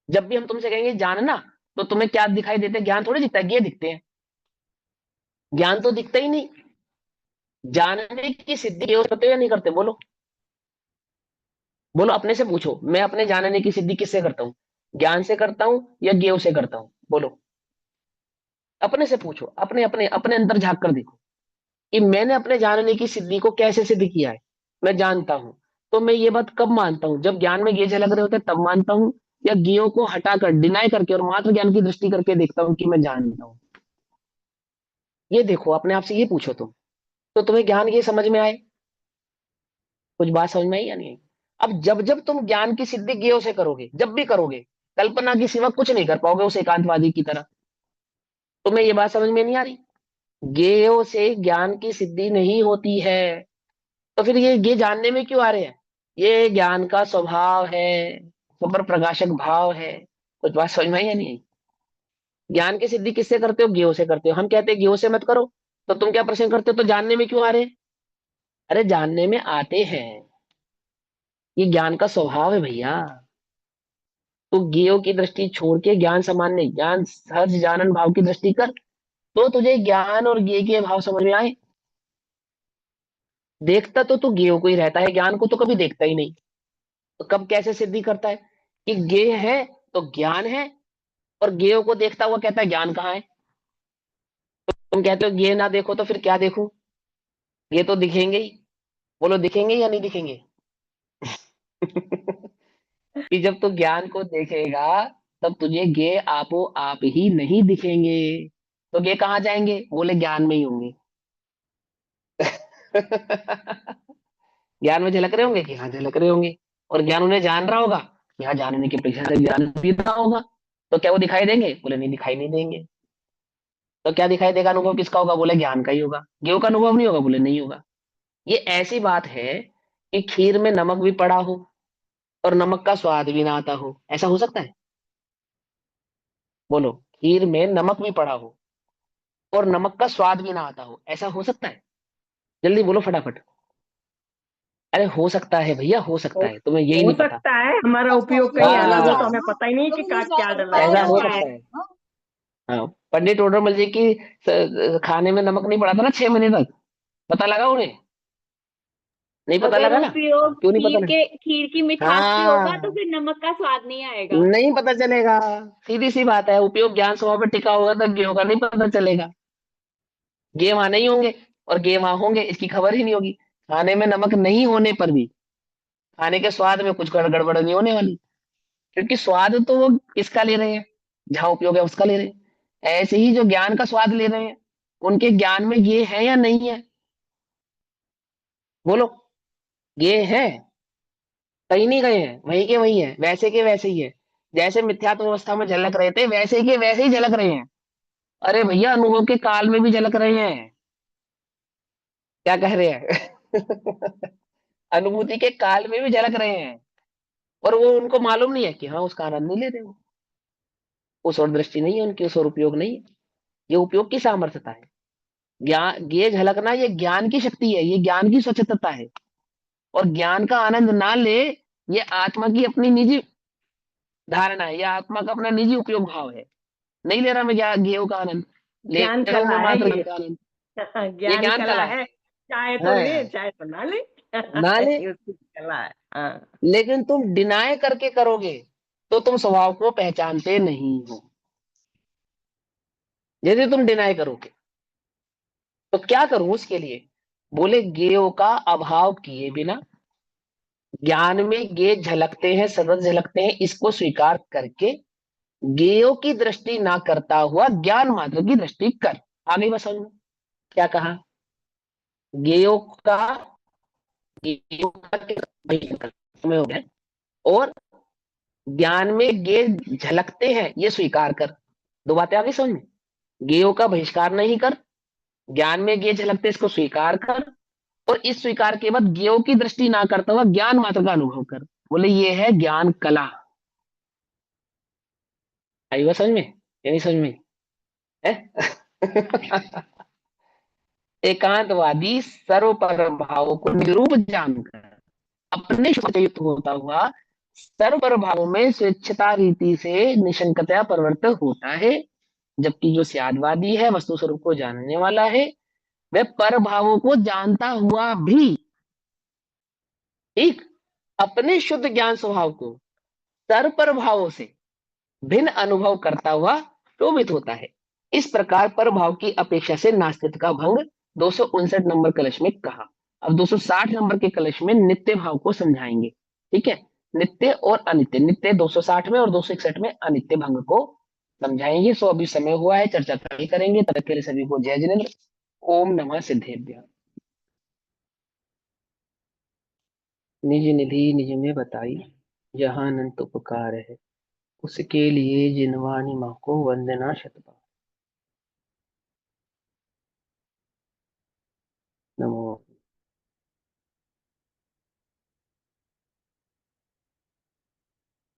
S1: जब भी हम तुमसे कहेंगे जानना, तो तुम्हें क्या दिखाई देते हैं? ज्ञान थोड़ी दिखता है, ज्ञेय दिखते हैं। ज्ञान तो दिखता ही नहीं। जानने की सिद्धि ज्ञेय से करते हो या नहीं करते? बोलो, बोलो अपने से पूछो। मैं अपने जानने की सिद्धि किससे करता हूँ? ज्ञान से करता हूँ या ज्ञेय से करता हूँ? बोलो। अपने से पूछो, अपने अपने अपने अंदर झांक कर देखो कि मैंने अपने जानने की सिद्धि को कैसे सिद्ध किया है। मैं जानता हूं, तो मैं ये बात कब मानता हूं? जब ज्ञान में ये झलक रहे होते हैं तब मानता हूं, या ज्ञों को हटाकर डिनाई करके और मात्र ज्ञान की दृष्टि करके देखता हूं कि मैं जानता हूं? ये देखो, अपने आप से ये पूछो तुम, तो तुम्हें ज्ञान ये समझ में आए? कुछ बात समझ में आई या नहीं आई? अब जब जब तुम ज्ञान की सिद्धि ज्ञेयों से करोगे, जब भी करोगे, कल्पना के सिवा कुछ नहीं कर पाओगे उस एकांतवादी की तरह। तुम्हें ये बात समझ में नहीं आ रही? ज्ञेयों से ज्ञान की सिद्धि नहीं होती है, तो फिर ये जानने में क्यों आ रहे हैं? ये ज्ञान का स्वभाव है, सुपर प्रकाशक भाव है। कुछ बात समझ में आई या नहीं आई? ज्ञान की सिद्धि किससे करते हो? ज्ञेयों से करते हो। हम कहते हैं ज्ञेयों से मत करो, तो तुम क्या प्रश्न करते हो? तो जानने में क्यों आ रहे हैं? अरे जानने में आते हैं, ये ज्ञान का स्वभाव है भैया। तो ज्ञेयों की दृष्टि छोड़ के ज्ञान सामान्य ज्ञान सहज जानन भाव की दृष्टि कर, तो तुझे ज्ञान और ज्ञेय के भाव समझ में आए। देखता तो तू ज्ञेयों को ही रहता है, ज्ञान को तो कभी देखता ही नहीं। तो कब कैसे सिद्धि करता है कि ज्ञेय है तो ज्ञान है, और ज्ञेयों को देखता हुआ कहता है ज्ञान कहाँ है? तुम कहते हो ज्ञेय ना देखो, तो फिर क्या देखूं? ये तो दिखेंगे ही। बोलो, दिखेंगे या नहीं दिखेंगे? कि जब तू ज्ञान को देखेगा तब तुझे ज्ञेय आपो आप ही नहीं दिखेंगे। तो ज्ञेय कहाँ जाएंगे? बोले ज्ञान में ही होंगे। ज्ञान में झलक रहे होंगे कि हाँ झलक रहे होंगे, और ज्ञान उन्हें जान रहा होगा कि हाँ जानने की अपेक्षा से ज्ञान भी रहा होगा। तो क्या वो दिखाई देंगे? बोले नहीं, दिखाई नहीं देंगे। तो क्या दिखाई देगा? अनुभव किसका होगा? बोले ज्ञान का ही होगा। ज्ञेय का अनुभव नहीं होगा? बोले नहीं होगा। ये ऐसी बात है कि खीर में नमक भी पड़ा हो और नमक का स्वाद भी ना आता हो, ऐसा हो सकता है? बोलो, खीर में नमक भी पड़ा हो और नमक का स्वाद भी ना आता हो, ऐसा हो सकता है? जल्दी बोलो फटाफट। अरे हो सकता है भैया, हो सकता
S7: हो
S1: है, तुम्हें यही
S7: हो
S1: नहीं पता।
S7: सकता है, हमारा उपयोग कहीं अलग हो तो हमें पता ही नहीं कि क्या डला है
S1: ऐसा
S7: क्या
S1: हो
S7: नहीं है।
S1: सकता है। हाँ, पंडित टोडरमल जी की खाने में नमक नहीं पड़ा था ना 6 महीने तक, पता लगा उन्हें? नहीं पता
S4: अगर
S1: लगा ना? हाँ,
S4: उपयोग
S1: क्यों नहीं पता लगा?
S4: खीर की मिठास से होगा तो
S1: हाँ,
S4: फिर नमक का स्वाद नहीं आएगा।
S1: नहीं पता चलेगा। सीधी सी बात है, उपयोग ज्ञान स्वभाव पे टिका होगा तो ज्ञेय का नहीं पता चलेगा। ज्ञेय वहां नहीं होंगे और ज्ञेय वहां होंगे, इसकी खबर ही नहीं होगी। खाने में नमक नहीं होने पर भी खाने के स्वाद में कुछ गड़बड़ नहीं होने वाली, क्योंकि स्वाद तो वो किसका ले रहे हैं? जहां उपयोग है उसका ले रहे हैं। ऐसे ही जो ज्ञान का स्वाद ले रहे हैं, उनके ज्ञान में ये है या नहीं है? बोलो, ये है? कहीं नहीं गए हैं, वहीं के वहीं है, वैसे के वैसे ही है। जैसे मिथ्यात्व अवस्था में झलक रहे थे वैसे के वैसे ही झलक रहे हैं। अरे भैया, अनुभव के काल में भी झलक रहे हैं। क्या कह रहे हैं? अनुभूति के काल में भी झलक रहे हैं, और वो उनको मालूम नहीं है कि हाँ उसका आनंद नहीं ले रहे वो। उस और दृष्टि नहीं है उनकी, उस और उपयोग नहीं है। ये उपयोग की सामर्थ्यता है। ज्ञान, ये झलकना, ये ज्ञान की शक्ति है, ये ज्ञान की स्वच्छता है। और ज्ञान का आनंद ना ले, ये आत्मा की अपनी निजी धारणा है, या आत्मा का अपना निजी उपयोग भाव है। नहीं ले रहा मैं ज्ञेय का आनंद, ले
S7: ज्ञान
S1: रहा हूं
S7: कला
S1: मैं
S7: है
S1: मात्र
S7: ये।
S1: ज्ञान का आनंद। ये
S7: ज्ञान
S1: ज्ञान
S7: कला
S1: कला है।
S7: है, चाहे तो ले
S1: हाँ,
S7: चाहे तो ना ले।
S1: ना ले।
S7: ये उसकी कला है। हाँ।
S1: लेकिन तुम डिनाय करके करोगे तो तुम स्वभाव को पहचानते नहीं हो। यदि तुम डिनाय करोगे तो क्या करूं उसके लिए? बोले ज्ञेयों का अभाव किए बिना ज्ञान में ज्ञेय झलकते हैं, सतत झलकते हैं, इसको स्वीकार करके ज्ञेयों की दृष्टि ना करता हुआ ज्ञान मात्र की दृष्टि कर। आगे बस समझ में क्या कहा? ज्ञेयों का ज्ञेयों का में हो गया, और ज्ञान में ज्ञेय झलकते हैं ये स्वीकार कर। दो बातें आगे समझ में। ज्ञेयों का बहिष्कार नहीं कर, ज्ञान में ज्ञेय झलकते इसको स्वीकार कर, और इस स्वीकार के बाद ज्ञेयों की दृष्टि ना करता हुआ ज्ञान मात्र का अनुभव कर। बोले ये है ज्ञान कला। आई बात समझ में या नहीं समझ में? है? एकांतवादी सर्व पर भावों को निरूप जानकर अपने शुचित होता हुआ सर्व पर भावों में स्वेच्छता रीति से निशंकतया परिवर्तित होता है, जबकि जो स्यादवादी है, वस्तु स्वरूप को जानने वाला है, वह पर भावों को जानता हुआ भी ठीक अपने शुद्ध ज्ञान स्वभाव को सर्व पर भावों से भिन्न अनुभव करता हुआ शोभित होता है। इस प्रकार पर भाव की अपेक्षा से नास्तिक का भंग 259 नंबर कलश में कहा। अब 260 नंबर के कलश में नित्य भाव को समझाएंगे। ठीक है, नित्य और अनित्य, नित्य 260 में और 261 में अनित्य भंग को समझाएंगे। सो अभी समय हुआ है, चर्चा कल करेंगे। तब तक के लिए सभी को जय जिनेन्द्र। ओम नमः सिद्धेभ्य। निज निधि निज में बताई, जहां अनंत उपकार है, उसके लिए जिनवानी माँ को वंदना शतबार। नमो